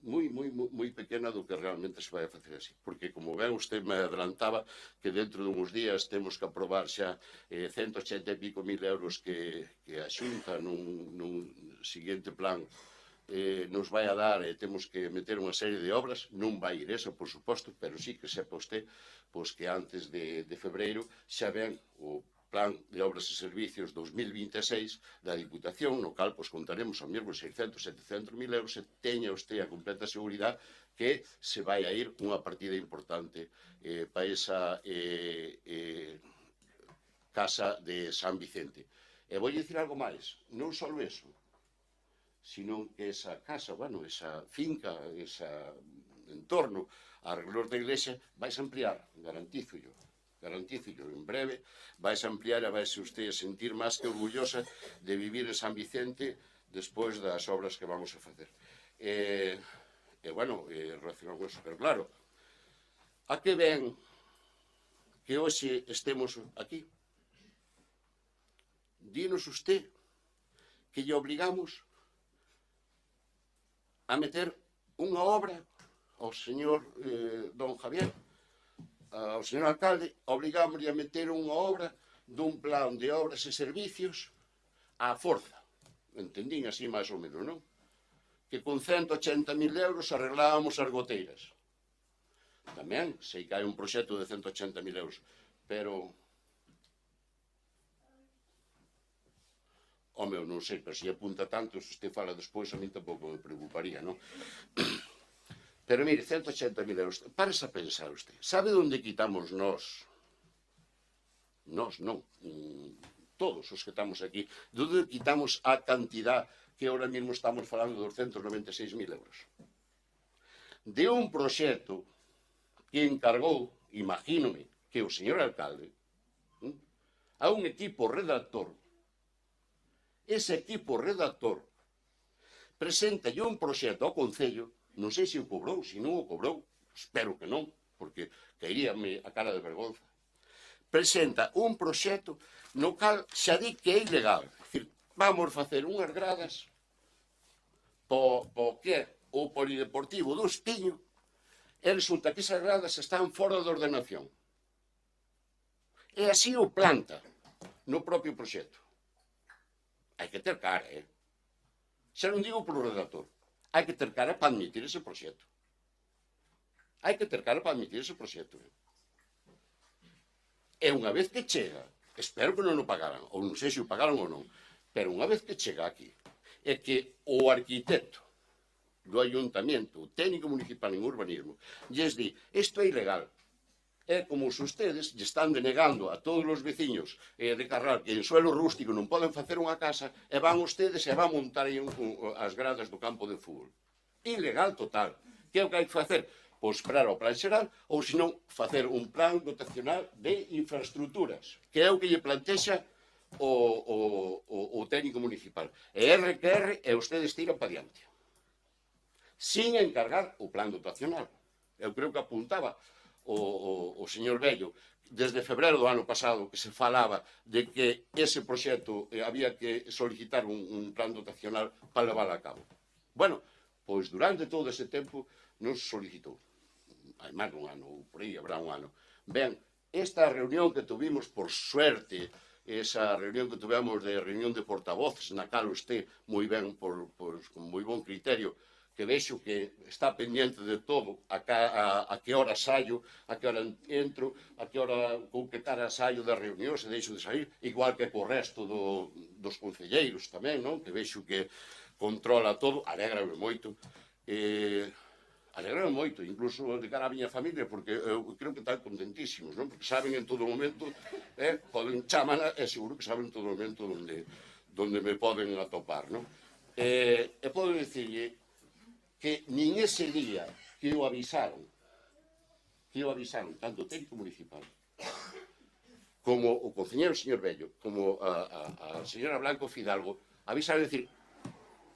moi pequena do que realmente se vai a facer así. Porque, como ben, usted me adelantaba que dentro de uns días temos que aprobar xa 180 e pico mil euros que a Xunta nun seguinte plan nos vai a dar e temos que meter unha serie de obras. Non vai ir eso, por suposto, pero sí que sepa usted pois que antes de febreiro xa ven o Plan de Obras e Servicios 2026 da Diputación, no cal pois contaremos ao mesmo 600, 700 mil euros e teña usted a completa seguridade que se vai a ir unha partida importante para esa casa de San Vicente. E vou dicir algo máis, non só eso, sino que esa casa, bueno, esa finca, ese entorno arredor da iglesia vais a ampliar, garantízollo, en breve vais a ampliar e vais usted a sentir máis que orgullosa de vivir en San Vicente despois das obras que vamos a facer. Bueno, relacionado con eso, pero claro, a que ven que hoxe estemos aquí? Dinos usted que lle obligamos a meter unha obra ao señor don Javier, ao señor alcalde, obligámosle a meter unha obra dun plan de obras e servicios á forza. Entendín así máis ou menos, non? Que con 180.000 euros arreglábamos as goteiras. Tamén sei que hai un proxecto de 180.000 euros, pero... Home, non sei, pero se apunta tanto, se usted fala despois, a mí tampouco me preocuparía, non? Pero mire, 180.000 euros, parece a pensar usted, sabe onde quitamos nós? Nós non, todos os que estamos aquí, de onde quitamos a cantidad que ahora mesmo estamos falando de 296.000 euros? De un proxecto que encargou, imagínome, que o señor alcalde, a un equipo redactor. Ese equipo redactor presenta un proxecto ao Concello, non sei se o cobrou, se non o cobrou, espero que non, porque caeríame a cara de vergonza. Presenta un proxecto no cal xa di que é ilegal. É dicir, vamos facer unhas gradas po que é o polideportivo do Espiño e resulta que esas gradas están fora de ordenación. E así o planta no propio proxecto. Hai que ter cara, xa non digo polo redactor. Hai que ter cara para admitir ese proxecto. Hai que ter cara para admitir ese proxecto. E unha vez que chega, espero que non o pagaran, ou non sei se o pagaran ou non, pero unha vez que chega aquí, é que o arquitecto do Ayuntamiento, o técnico municipal en urbanismo, lles di, isto é ilegal. É como se ustedes lle están denegando a todos os veciños de Carral que en suelo rústico non poden facer unha casa e van ustedes e van montar as gradas do campo de fútbol. Ilegal total. Que é o que hai que facer? Pois esperar ao plan xeral ou senón facer un plan dotacional de infraestructuras, que é o que lle plantexa o técnico municipal. E RQR e ustedes tiran para diante. Sin encargar o plan dotacional. Eu creo que apuntaba o señor Bello desde febrero do ano pasado que se falaba de que ese proxecto había que solicitar un plan dotacional para levar a cabo. Bueno, pois durante todo ese tempo non se solicitou. Hai máis dun ano, ou por aí habrá un ano. Ben, esta reunión que tuvimos por suerte, esa reunión que tuvemos de reunión de portavoces, na cal usted moi ben, con moi bon criterio, que vexo que está pendiente de todo, a que hora saio, a que hora entro, a que hora con que cara saio das reunións e deixo de sair, igual que co resto dos concelleiros tamén, non? Que vexo que controla todo, alégrame moito, alegrame moito, incluso de cara á miña familia, porque eu creo que están contentísimos, non? Porque saben en todo momento, poden chamala, e seguro que saben en todo momento onde me poden atopar, non? E podo dicirlle que nin ese día que o avisaron, tanto o técnico municipal, como o concelleiro señor Bello, como a señora Blanco Fidalgo, avisaron de decir,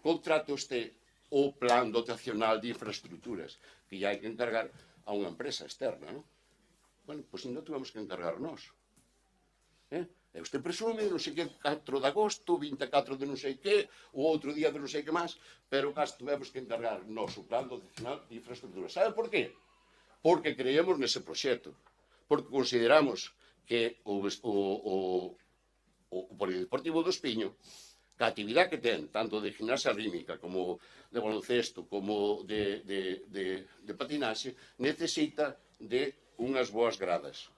contrate usted o plan dotacional de infraestructuras, que ya hai que encargar a unha empresa externa, non? Bueno, pois non tuvemos que encargar nós. E usted presume, non sei que, 4 de agosto, 24 de non sei que, o outro día de non sei que máis, pero casi tuvemos que encargar nós o plan dotacional de infraestructuras. Sabe por qué? Porque creemos nese proxecto. Porque consideramos que o Polideportivo do Espiño, que a actividade que ten, tanto de gimnasia rítmica, como de baloncesto, como de patinaxe, necesita de unhas boas gradas.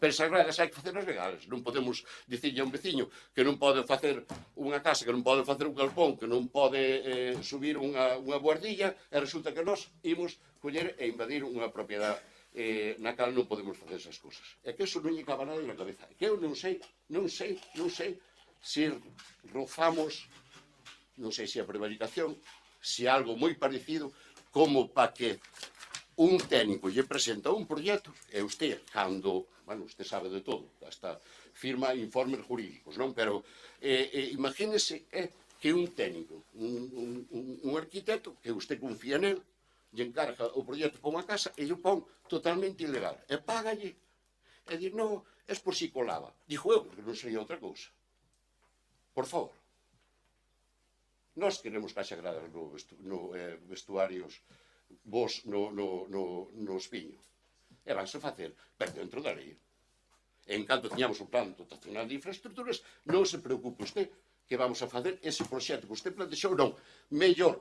Pero esas gradas hai que facerlas legales. Non podemos dicirlle a un veciño que non pode facer unha casa, que non pode facer un galpón, que non pode subir unha buhardilla, e resulta que nós imos coller e invadir unha propiedade na cal non podemos facer esas cousas. É que eso non lle caba nada na cabeza. É que eu non sei se rozamos, non sei se a prevaricación, se algo moi parecido, como para que un técnico lle presenta un proxecto e usted, cando, bueno, usted sabe de todo, hasta firma informes jurídicos, non? Pero imagínese que un técnico, un arquitecto, que usted confía nel, lle encarga o proxecto para unha casa e lle pon totalmente ilegal. E págalle. E dir, non, é por si colaba. Dixo eu, porque non sería outra cousa. Por favor. Nós queremos que haxa gradas no vestuarios vos no Espiño. E vanse facer, pero dentro da lei. En canto tiñamos o plan dotacional de infraestructuras, non se preocupe usted que vamos a facer ese proxecto que usted plantexou, non, mellor,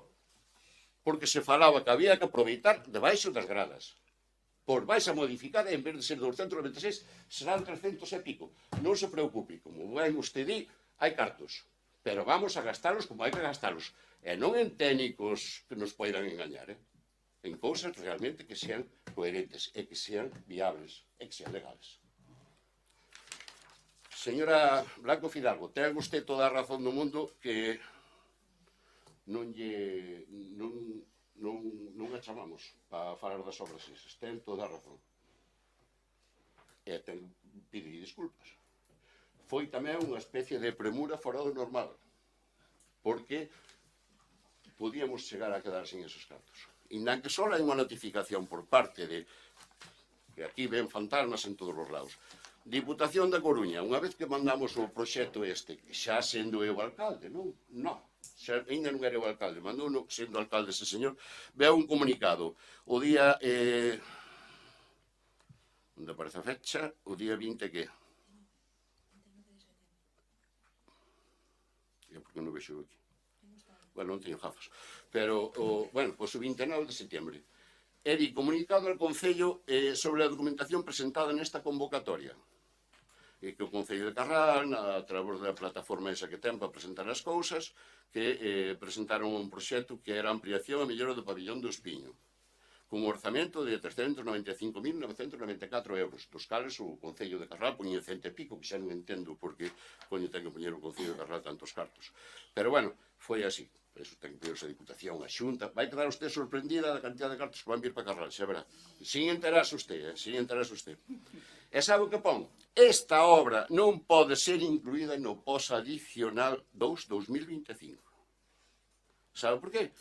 porque se falaba que había que aproveitar debaixo das gradas. Pois vais a modificar, en vez de ser 296, serán 300 e pico. Non se preocupe, como ben usted di, hai cartos, pero vamos a gastalos como hai que gastalos, e non en técnicos que nos poidan engañar, en cousas realmente que sean coherentes e que sean viables e que sean legales. Señora Blanco Fidalgo, ten usted toda a razón do mundo que non a chamamos para falar das obras esas. Ten toda a razón. E pide disculpas. Foi tamén unha especie de premura fora do normal, porque podíamos chegar a quedar sin esos cartos. Inda que só hai unha notificación por parte de, que aquí ven fantasmas en todos os lados, Diputación da Coruña, unha vez que mandamos o proxecto este, xa sendo eu alcalde, non? Non, xa ainda non era o alcalde, mandou sendo alcalde ese señor, veo un comunicado, o día, onde aparece a fecha, o día 20 que? Porque non vexo aquí. Bueno, non teño gafas. Pero, bueno, pois o 29 de setembro. E di, comunicado ao Concello sobre a documentación presentada nesta convocatoria. que o Concello de Carral, a través da plataforma esa que ten para presentar as cousas, que presentaron un proxecto que era a ampliación e mellora do pabillón do Espiño, con un orzamento de 395.994 euros, dos cales o Concello de Carral poñía 100 e pico, que xa non entendo porque coño ten que poñer o Concello de Carral tantos cartos. Pero bueno, foi así. Eso ten que pedirse a Diputación, a Xunta. Vai quedar usted sorprendida da cantidad de cartos que van vir para Carral, xa verá. Sin enterarse usted, sin enterarse usted. E sabe o que pon? Esta obra non pode ser incluída no POS adicional 2-2025. Sabe por qué?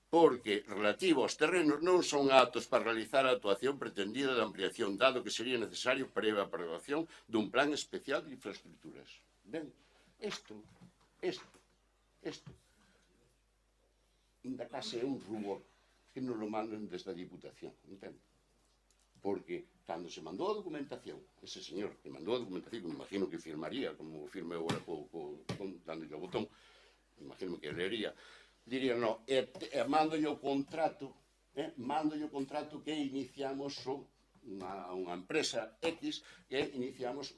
Porque relativo aos terrenos non son aptos para realizar a actuación pretendida de ampliación, dado que sería necesario previa aprobación dun plan especial de infraestructuras. Ben, isto, ainda case é un rubor que nos lo manden desde a Diputación, entende? Porque cando se mandou a documentación, ese señor que mandou a documentación, que me imagino que firmaría, como firme agora dándolle o botón, me imagino que leería, diría, no, mándolle o contrato que iniciamos unha empresa X, que iniciamos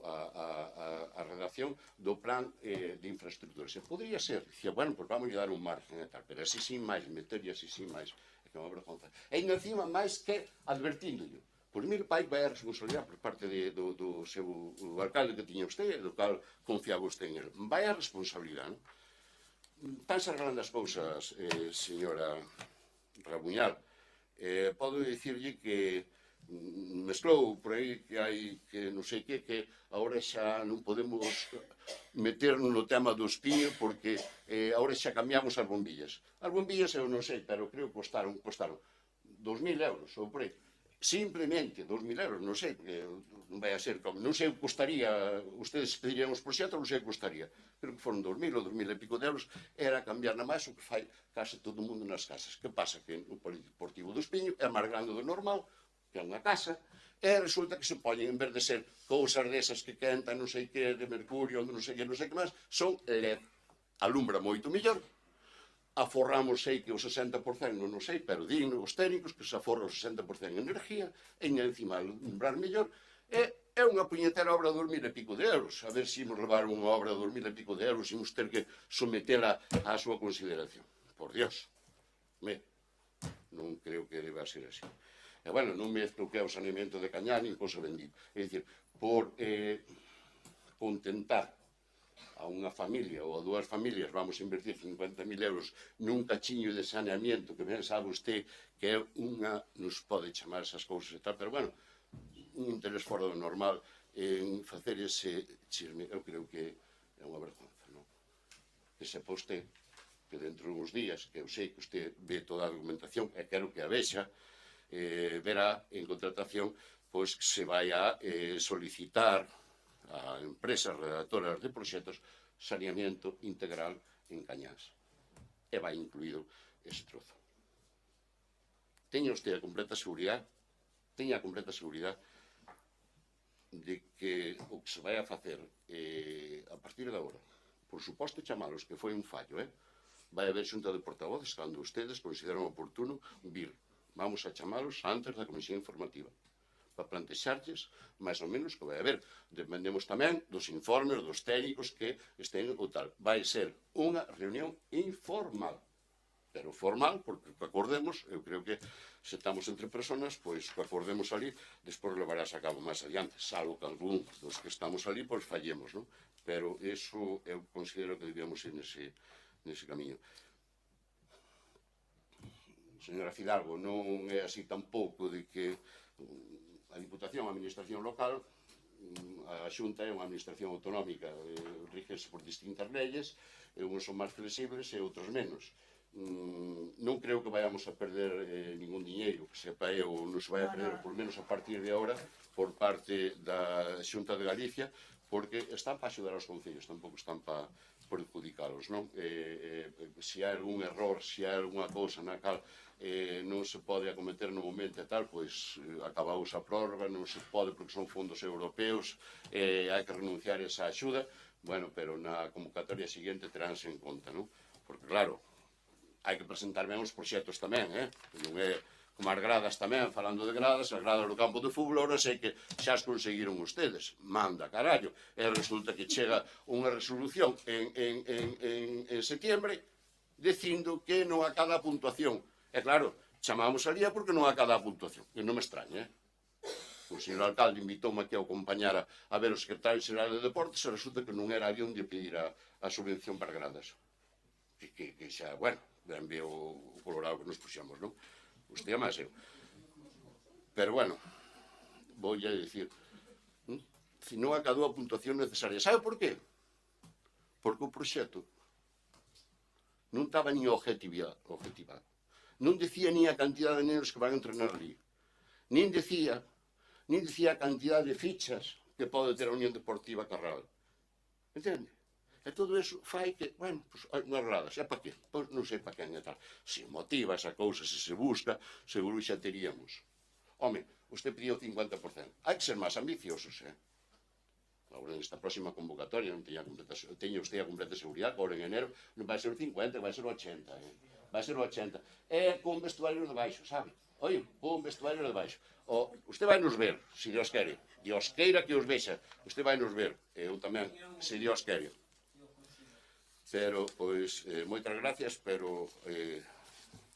a redacción do plan de infraestructuras. Se podría ser, dicía, bueno, pues vamos a dar un margen e tal, pero así sin máis, meterlle así sin máis, é que é unha vergonza. E ainda encima máis que advertíndollo. Pois mire, pai, vai a responsabilidade por parte do seu alcalde que tiña usted, do cal confiaba usted en ele. Vai a responsabilidade, non? Estánse arreglando as cousas, señora Rabuñal. Podo dicirlle que mesclou por aí que hai que non sei que agora xa non podemos meternos no tema do Espiño porque agora xa cambiamos as bombillas. As bombillas eu non sei, pero creo que costaron 2.000 euros ou por aí. Simplemente 2.000 euros, non sei, porque non vai a ser como, non sei o que costaría, ustedes pedirían os proxectos, non sei o que costaría, pero que foron 2.000 ou 2.000 e pico de euros, era cambiar na máis o que fai case todo o mundo nas casas. Que pasa? Que o Polideportivo do Espiño é máis grande do normal, que é unha casa, e resulta que se poñen, en vez de ser cousas desas que quentan, non sei que, de mercurio, non sei que máis, son LED. Alumbra moito mellor, aforramos, sei que o 60%, non sei, pero digno os técnicos que se aforra o 60% en energía, e encima alumbrar mellor, e é unha puñetera obra de 2.000 e pico de euros. A ver se imos levar unha obra de 2.000 e pico de euros, imos ter que sometela á súa consideración. Por Dios, non creo que deba ser así. E, bueno, non mezclo que é o saneamento de Cañar nin cousa bendita. É dicir, por contentar a unha familia ou a dúas familias vamos a invertir 50.000 euros nun cachiño de saneamento que ben sabe usted que é unha, nos pode chamar esas cousas e tal, pero, bueno, un interés fora do normal en facer ese chisme, eu creo que é unha vergonza, non? Que se poste que dentro de uns días, que eu sei que usted ve toda a documentación e quero que a vexa, verá en contratación pois que se vai a solicitar a empresas redactoras de proxectos saneamento integral en Cañás. E vai incluído ese trozo. Teña usted a completa seguridade de que o que se vai a facer a partir de agora, por suposto chamalos que foi un fallo, vai haber xunta de portavoces cando ustedes consideran oportuno vir. Vamos a chamalos antes da comisión informativa para plantexarlles máis ou menos que vai haber. Dependemos tamén dos informes dos técnicos que estén ou tal. Vai ser unha reunión informal, pero formal, porque que acordemos, eu creo que se estamos entre personas, pois que acordemos ali, despois levarás a cabo máis adiante, salvo que algún dos que estamos ali, pois fallemos, non? Pero eso eu considero que debíamos ir nese camiño. Señora Fidalgo, non é así tampouco de que a Diputación, a Administración local, a Xunta é unha administración autonómica, rígese por distintas leyes, uns son máis flexibles e outros menos. Non creo que vayamos a perder ningún diñeiro, que sepa eu, non se vai a perder, por menos a partir de ahora, por parte da Xunta de Galicia, porque están para axudar aos concellos, tampouco están para perjudicalos, non? Se hai algún error, se hai algunha cousa na cal non se pode acometer no momento e tal, pois acabaus a prórroga, non se pode porque son fondos europeos, hai que renunciar a esa axuda, bueno, pero na convocatoria seguinte teránse en conta, non? Porque, claro, hai que presentar ben os proxectos tamén, non é como as gradas tamén, falando de gradas, as gradas do campo de fútbol, ahora sei que xa as conseguiron ustedes, manda carallo, e resulta que chega unha resolución en setiembre dicindo que non acada a puntuación. E claro, chamamos a lía porque non acada a puntuación, que non me extraña, O señor alcalde invitoume aquí a acompañar a ver o secretario xeral de Deportes e resulta que non era ali onde pedir a subvención para gradas. Que xa, bueno, ben ve o colorado que nos puxamos, non? Usted é máis eu. Pero bueno, vou a dicir, se non acadou a puntuación necesaria. Sabe por qué? Porque o proxecto non estaba ni objetivado. Non decía ni a cantidad de nenos que van a entrenar ali. Nin decía a cantidad de fichas que pode ter a Unión Deportiva Carral. Entende? E todo eso fai que, bueno, pues, unhas gradas, e para qué? Pois non sei para quen e tal. Se motiva esa cousa, se se busca, seguro xa teríamos. Home, usted pediu 50%. Hai que ser máis ambiciosos, Agora, nesta próxima convocatoria, non teña usted a completa seguridade, que agora en enero non vai ser o 50, vai ser o 80, Vai ser o 80. É con vestuario de baixo, sabe? Oi, con vestuario de baixo. Usted vai nos ver, se Dios quere. Dios queira que os vexa. Usted vai nos ver. Eu tamén, se Dios quere. Pero, pois, moitas gracias, pero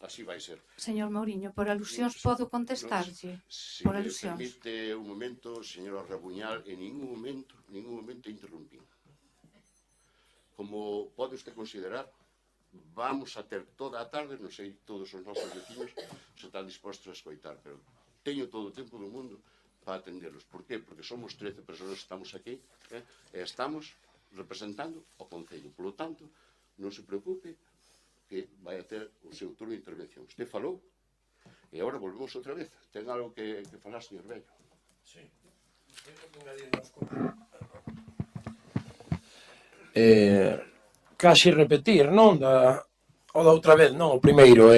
así vai ser. Señor Mouriño, por alusións podo contestarlle? Por alusións. Se me permite un momento, señora Rabuñal, en ningún momento interrumpín. Como pode usted considerar, vamos a ter toda a tarde, non sei, todos os nosos vecinos se están dispostos a escoitar, pero teño todo o tempo do mundo para atenderlos. Por qué? Porque somos 13 persoas que estamos aquí e estamos representando o Concello. Por lo tanto, non se preocupe que vai a ter o seu turno de intervención. Usted falou e agora volvemos outra vez. Ten algo que falar, señor Bello? Sí. Casi repetir, non? O da outra vez, non? O primeiro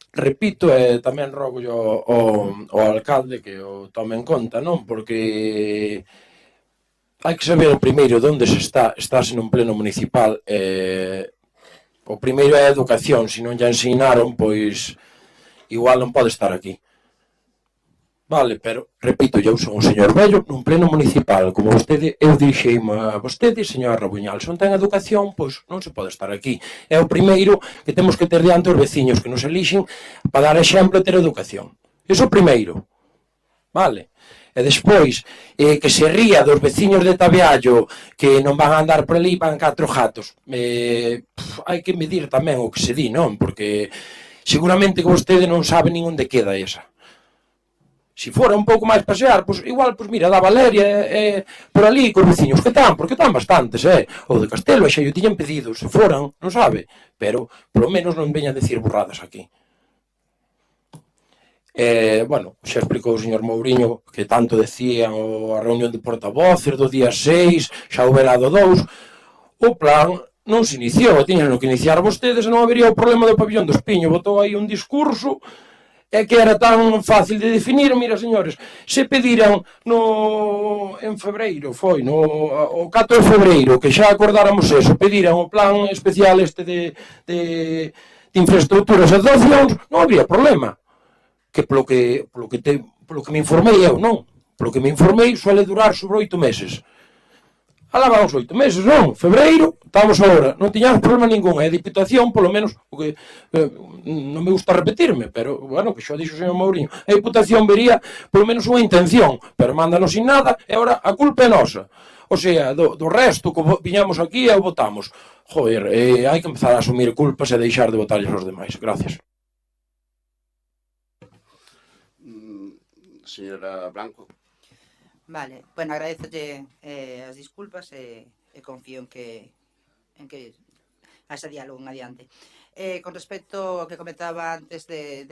repito e tamén rogo ao alcalde que o tome en conta, non? Porque hai que saber o primeiro onde se estáse nun pleno municipal. O primeiro é a educación, se non ya ensinaron, pois igual non pode estar aquí. Vale, pero, repito, eu son o señor Bello nun pleno municipal. Como vostede, eu dirixeime a vostede, señora Rabuñal, se non ten educación, pois non se pode estar aquí. É o primeiro que temos que ter diante os veciños que nos elixen para dar exemplo e ter educación. Iso o primeiro. Vale? E despois, que se ría dos veciños de Tabeallo que non van a andar por ali, van 4 gatos. Hai que medir tamén o que se di, non? Porque seguramente que vostede non sabe nin onde queda esa. Se fora un pouco máis pasear, pois igual, pois mira, da Valeria por ali cos veciños que están, porque están bastantes, ou de Castelo, e xa yo tiñan pedido, se foran, non sabe, pero polo menos non veña a decir burradas aquí. Bueno, xa explicou o señor Mouriño que tanto decían a reunión de portavoces do día 6, xa o verado 2, o plan non se iniciou, tiñan que iniciar vostedes e non habería o problema do pabillón do Espiño, botou aí un discurso e que era tan fácil de definir. Mira, señores, se pediran en febreiro, foi, o 4 de febreiro, que xa acordáramos eso, pediran o plan especial este de infraestructuras e doacións, non habría problema. Que polo que me informei eu, non? Polo que me informei, suele durar sobre 8 meses. Alá van os 8 meses, non? Febreiro, estamos agora, non tiñamos problema ningún. E a Diputación, polo menos, porque non me gusta repetirme, pero, bueno, que xa dixo o señor Mouriño, a Diputación vería, polo menos, unha intención, pero mándanos sin nada, e agora a culpa é nosa. O sea, do resto, que viñamos aquí e o votamos. Joder, hai que empezar a asumir culpas e deixar de votarles aos demais. Gracias. Señora Blanco. Vale, bueno, agradecelle as disculpas e confío en que haxa diálogo en adiante. Con respecto ao que comentaba antes de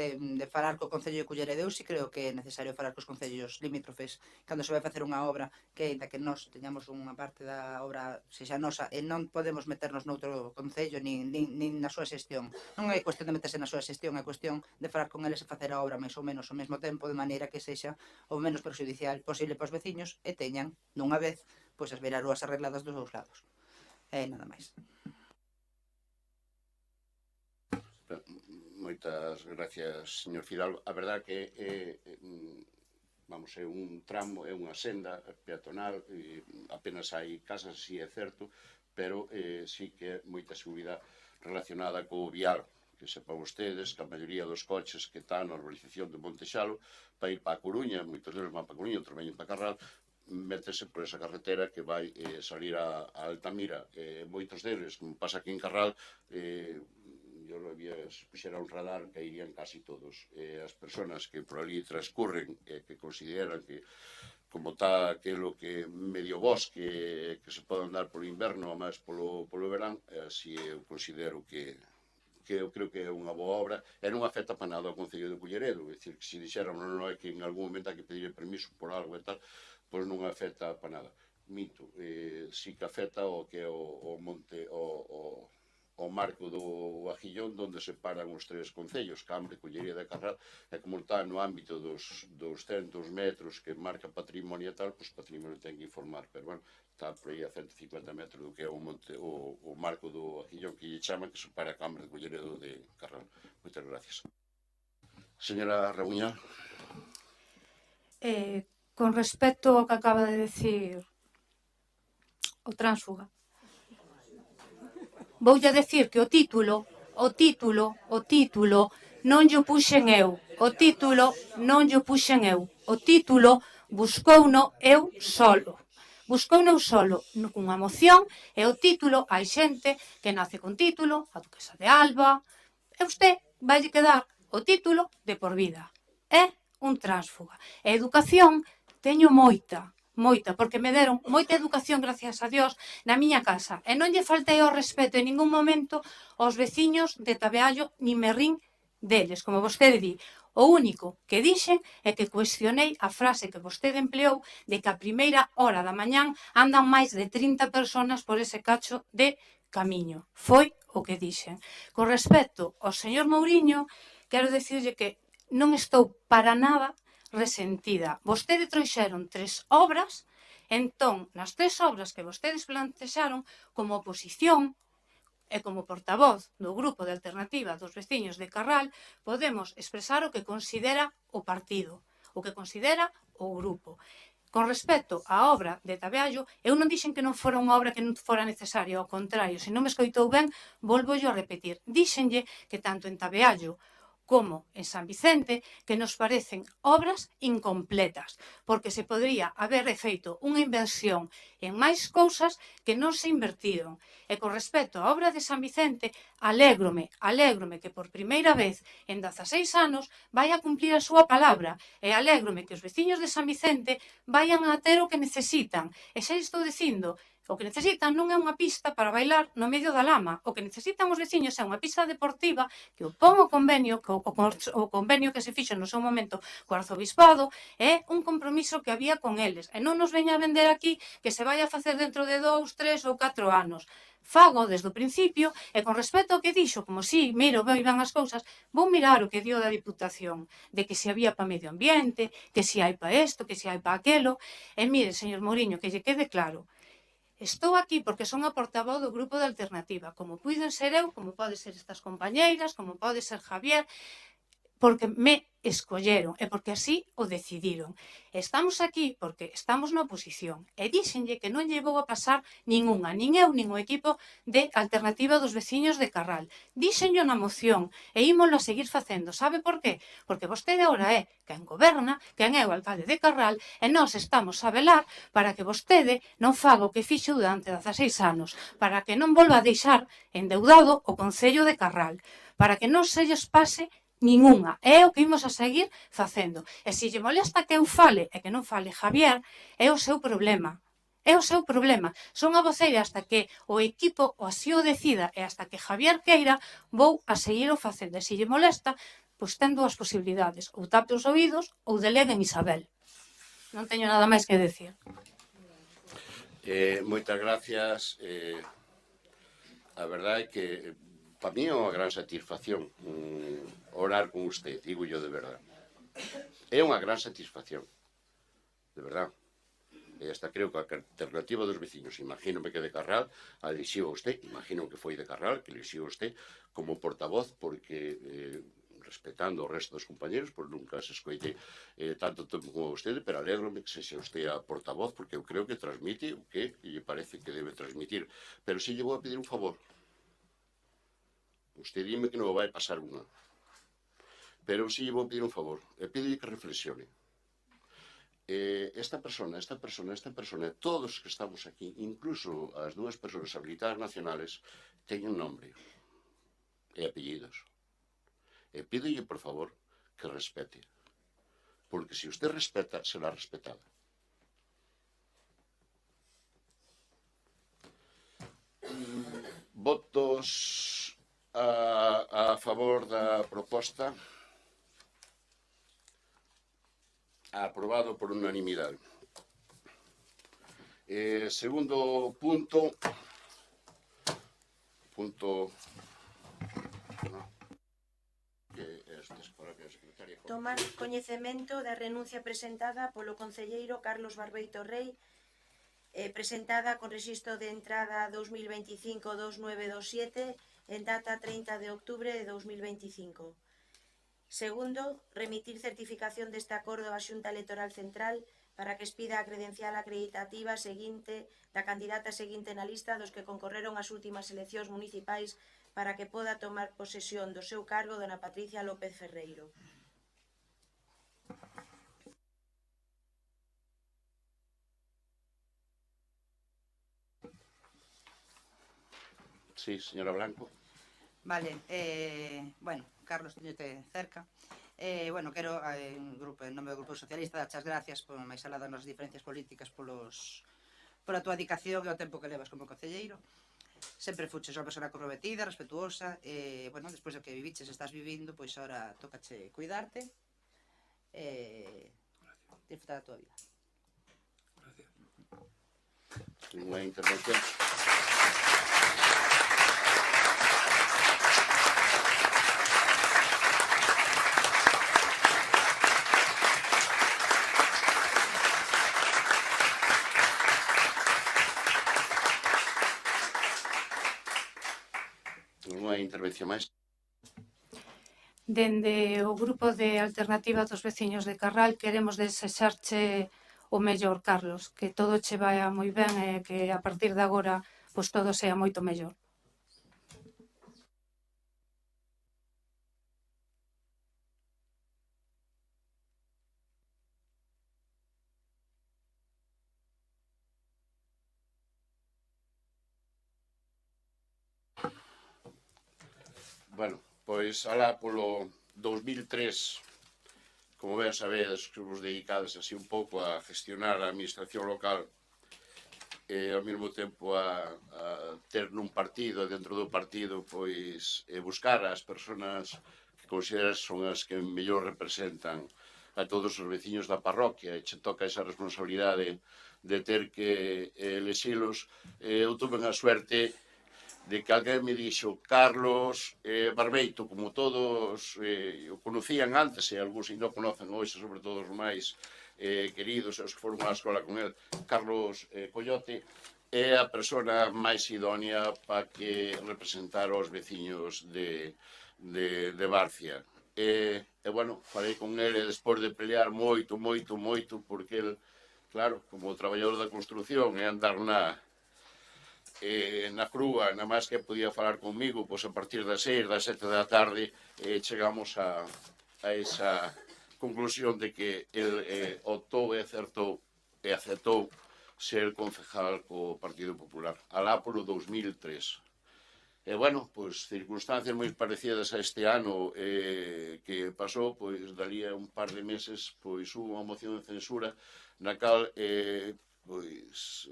falar co Concello de Culleredo, si creo que é necesario falar cos concellos limítrofes cando se vai facer unha obra que, ainda que nós teñamos unha parte da obra sexa nosa e non podemos meternos noutro concello nin na súa xestión. Non é cuestión de meterse na súa xestión, é cuestión de falar con eles e facer a obra máis ou menos ao mesmo tempo, de maneira que sexa o menos perxudicial posible para os veciños e teñan, dunha vez, pois as beirarúas arregladas dos dous lados. Nada máis. Moitas gracias, señor Fidalgo. A verdad que vamos, é un tramo, é unha senda peatonal, apenas hai casas, si é certo, pero sí que é moita seguridade relacionada co vial, que sepan vostedes que a maioría dos coches que están na urbanización de Montexalo para ir para a Coruña, moitos deles van para a Coruña, outros veñen para Carral, métese por esa carretera que vai salir a Altamira. Moitos deles, como pasa aquí en Carral, yo lo había, se puxera un radar que irían casi todos. As persoas que por ali transcurren, que consideran que como está aquilo que medio bosque que se pode andar polo inverno ou máis polo verán, así eu considero que eu creo que é unha boa obra e non afecta para nada ao Concello de Culleredo. É dicir, que se dixeran non é que en algún momento hai que pedir permiso por algo e tal, pois non afecta para nada. Mito, si que afecta o que é o monte, o marco do Agillón, onde se paran os tres concellos, Cambre, Culleredo e Carral, e como está no ámbito dos 200 metros que marca patrimonio e tal, pois patrimonio ten que informar, pero bueno, está por aí a 150 metros do que é o monte, o marco do Agillón, que lle chaman, que separa a Cambre de Culleredo de Carral. Moitas gracias. Señora Rabuñal. Con respecto ao que acaba de decir o tránsfuga, voulle decir que o título non lle puxen eu. O título non lle puxen eu. O título buscouno eu solo. Buscouno eu solo cunha moción e o título, hai xente que nace con título, a Duquesa de Alba, e usted vai quedar o título de por vida. É un tránsfuga. E educación teño moita, porque me deron moita educación, gracias a Dios, na miña casa. E non lle faltei ao respeto en ningún momento aos veciños de Tabeallo, ni me rin deles, como vostede di. O único que dixen é que cuestionei a frase que vostede empleou de que a primeira hora da mañán andan máis de 30 personas por ese cacho de camiño. Foi o que dixen. Con respecto ao señor Mouriño, quero dicirlle que non estou para nada resentida. Vostede trouxeron 3 obras, entón, nas 3 obras que vostedes plantexaron como oposición, e como portavoz do grupo de alternativa dos veciños de Carral, podemos expresar o que considera o partido, o que considera o grupo. Con respecto á obra de Tabeallo, eu non dixen que non fora unha obra que non fora necesaria, ao contrario, se non me escoitou ben, volvollo a repetir. Díxenlle que tanto en Tabeallo como en San Vicente, que nos parecen obras incompletas, porque se podría haber feito unha inversión en máis cousas que non se invertiron. E con respecto á obra de San Vicente, alégrome que por primeira vez en 16 anos vai a cumplir a súa palabra, e alégrome que os veciños de San Vicente vayan a ter o que necesitan. E xa estou dicindo, o que necesitan non é unha pista para bailar no medio da lama. O que necesitan os veciños é unha pista deportiva que o pon o convenio, o convenio que se fixo no seu momento co arzobispado, é un compromiso que había con eles. E non nos veña a vender aquí que se vai a facer dentro de 2, 3 ou 4 anos. Fago desde o principio e con respecto ao que dixo, como si miro ben as cousas, vou mirar o que dio da Diputación, de que se había para medio ambiente, que se hai para isto, que se hai para aquelo. E mire, señor Mouriño, que lle quede claro, estou aquí porque son a portavoz do grupo de alternativa, como puiden ser eu, como pode ser estas compañeiras, como pode ser Javier, porque me escolleron e porque así o decidiron. Estamos aquí porque estamos na oposición e díxenlle que non lle vou a pasar ningunha, nin eu, nin o equipo de alternativa dos veciños de Carral. Díxenlle na moción e ímolo a seguir facendo. Sabe por qué? Porque vostede ora é quen goberna, quen é o alcalde de Carral e nós estamos a velar para que vostede non faga o que fixo durante 16 anos, para que non volva a deixar endeudado o Concello de Carral, para que non se lles pase ningunha. É o que imos a seguir facendo. E se lle molesta que eu fale e que non fale Javier, é o seu problema. É o seu problema. Son a voceira hasta que o equipo o así o decida e hasta que Javier queira, vou a seguir o facendo. E se lle molesta, pois ten dúas posibilidades. Ou tape os oídos ou delegue en Isabel. Non teño nada máis que decir. Moitas gracias. A verdade é que para mí é unha gran satisfacción orar con usted, digo yo de verdade. É unha gran satisfacción, de verdade. E esta creo que a alternativa dos veciños, imagínome que de Carral, a elixiu a usted, imagino que foi de Carral, que elixiu a usted como portavoz, porque respetando o resto dos compañeros, pois nunca se escoite tanto tempo como vostede, pero alégrome que sexa usted a portavoz, porque eu creo que transmite o que lle parece que debe transmitir. Pero si lle vou a pedir un favor. Usted dime que non vai pasar unha. Pero si lle vou a pedir un favor, e pídelle que reflexione. Esta persona, todos que estamos aquí, incluso as dúas persoas habilitadas nacionales, teñen nombre e apellidos. E pídolle, por favor, que respete. Porque se usted respeta, será respetada. Votos a favor da proposta. Aprobado por unanimidade. Segundo punto. Tomar coñecemento da renuncia presentada polo concelleiro Carlos Barbeito Rei, presentada con rexistro de entrada 2025-2927 en data 30 de octubre de 2025. Segundo, remitir certificación deste acordo á Xunta Electoral Central para que expida a credencial acreditativa seguinte da candidata seguinte na lista dos que concorreron ás últimas eleccións municipais para que poda tomar posesión do seu cargo dona Patricia López Ferreiro. Sí, señora Blanco. Vale, bueno, Carlos, teñote cerca. Bueno, quero, en nome do Grupo Socialista, dar as gracias por máis alá das nosas diferencias políticas pola tua dedicación e o tempo que levas como concelleiro. Sempre fuches unha persona comprometida, respetuosa, e, bueno, despois do que viviches, estás vivindo, pois agora tócache cuidarte e disfrutar da tua vida. Gracias. Unha intervención. Unha intervención máis. Dende o grupo de Alternativa dos Veciños de Carral queremos desexarche o mellor, Carlos, que todo che vai moi ben e que a partir de agora pois todo sea moito mellor. Bueno, pois alá polo 2003, como ben sabedes, que vos dedicades así un pouco a gestionar a administración local e ao mesmo tempo a ter nun partido, dentro do partido, pois buscar as persoas que consideras son as que mellor representan a todos os veciños da parroquia e che toca esa responsabilidade de ter que elexilos. Eu tuve a suerte de que alguén me dixo Carlos Barbeito, como todos o conocían antes e algúns ainda o conocen hoxe, sobre todo os máis queridos, os que foron á escola con el, Carlos Coyote, é a persona máis idónea para que representara os veciños de Barcia. E, bueno, falei con ele despois de pelear moito, porque el, claro, como traballador da construción e andar na crúa, na máis que podía falar comigo, pois a partir das 6, das 7 da tarde, chegamos a esa conclusión de que el optou e acertou e aceptou ser concejal co Partido Popular, alá polo 2003. E, bueno, pois, circunstancias moi parecidas a este ano que pasou, pois, dali a un par de meses, pois, hubo unha moción de censura na cal pois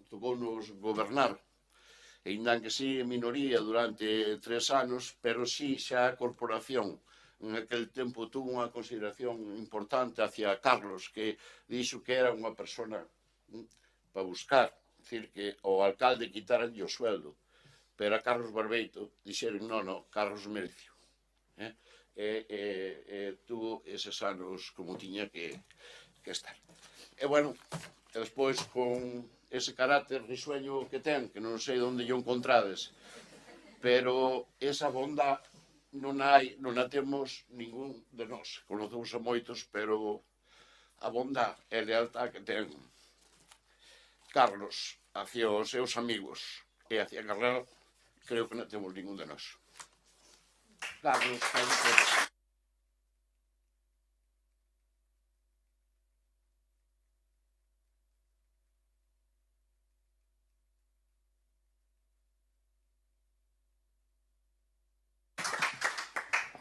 tocounos gobernar, e ainda que si en minoría durante 3 anos, pero si xa a corporación en aquel tempo tuvo unha consideración importante hacia Carlos, que dixo que era unha persona para buscar, dicir que o alcalde quitaran o sueldo, pero a Carlos Barbeito dixeron, no, Carlos mereció, tuvo eses anos como tiña que estar. E, bueno, e despois con ese carácter risueño que ten, que non sei onde yo encontrades, pero esa bondad non a temos ningún de nós. Conocemos a moitos, pero a bondad e a lealtad que ten Carlos hacia os seus amigos e hacia Carrera, creo que non temos ningún de nós. Carlos,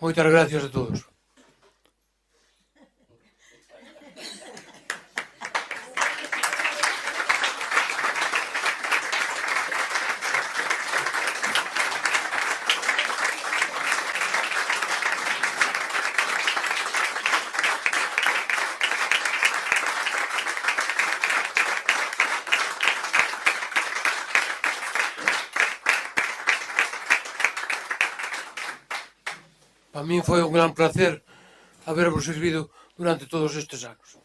Moitas gracias a todos. Para min foi un gran placer habervos servido durante todos estes anos.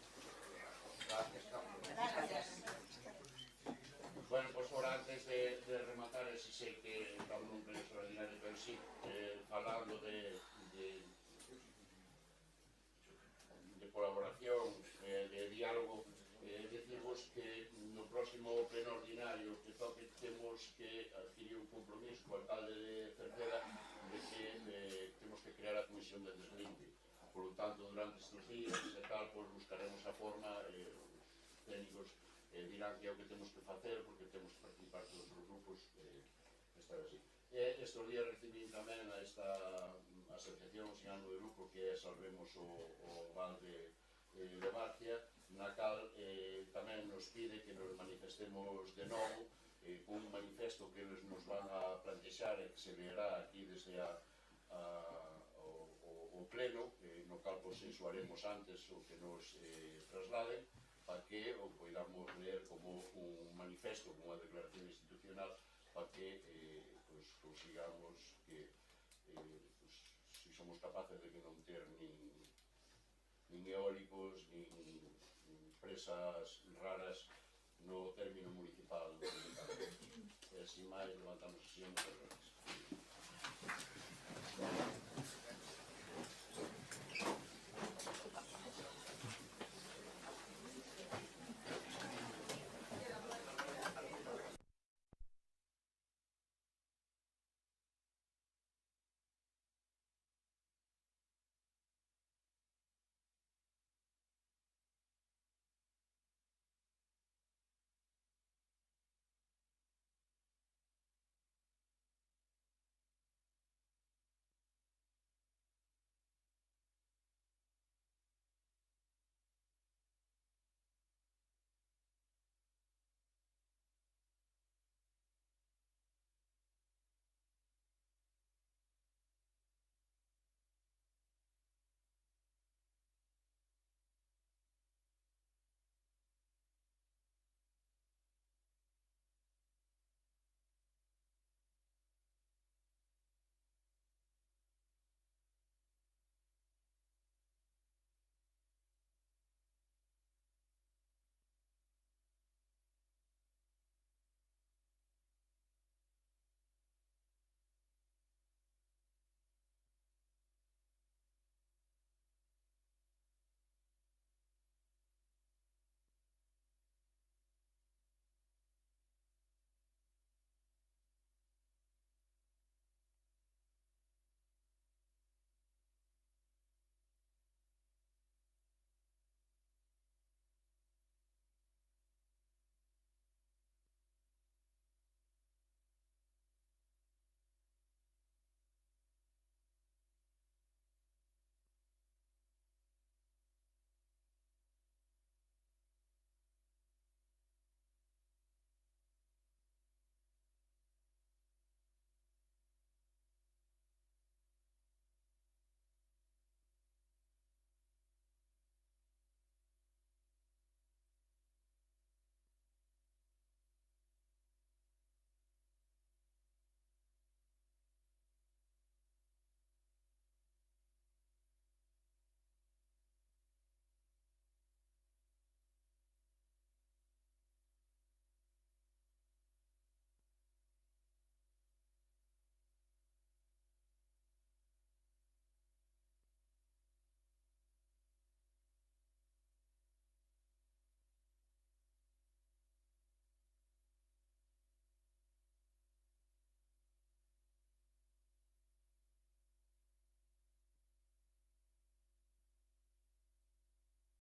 bueno, pois agora antes de rematar, ese sei que estamos nun pleno extraordinario, pero sí, falando de colaboración, de diálogo, decimos que no próximo pleno ordinario que toque temos que adquirir un compromiso co alcalde de Cerceda de que temos que crear a comisión de deslinde. Por lo tanto, durante estes días e tal, pues, buscaremos a forma, os técnicos dirán que é o que temos que facer, porque temos que participar todos os grupos, estar así. Estes días recibín tamén a esta asociación sin ánimo de lucro que é Salvemos o Val de Barcia, na cal tamén nos pide que nos manifestemos de novo un manifesto que eles nos van a plantexar e que se leerá aquí desde o pleno, no cal consensuaremos antes o que nos trasladen, para que o poidamos ler como un manifesto, como unha declaración institucional, para que consigamos que si somos capaces de que non ter nin eólicos, nin presas raras no término municipal. E así máis levantamos a sesión.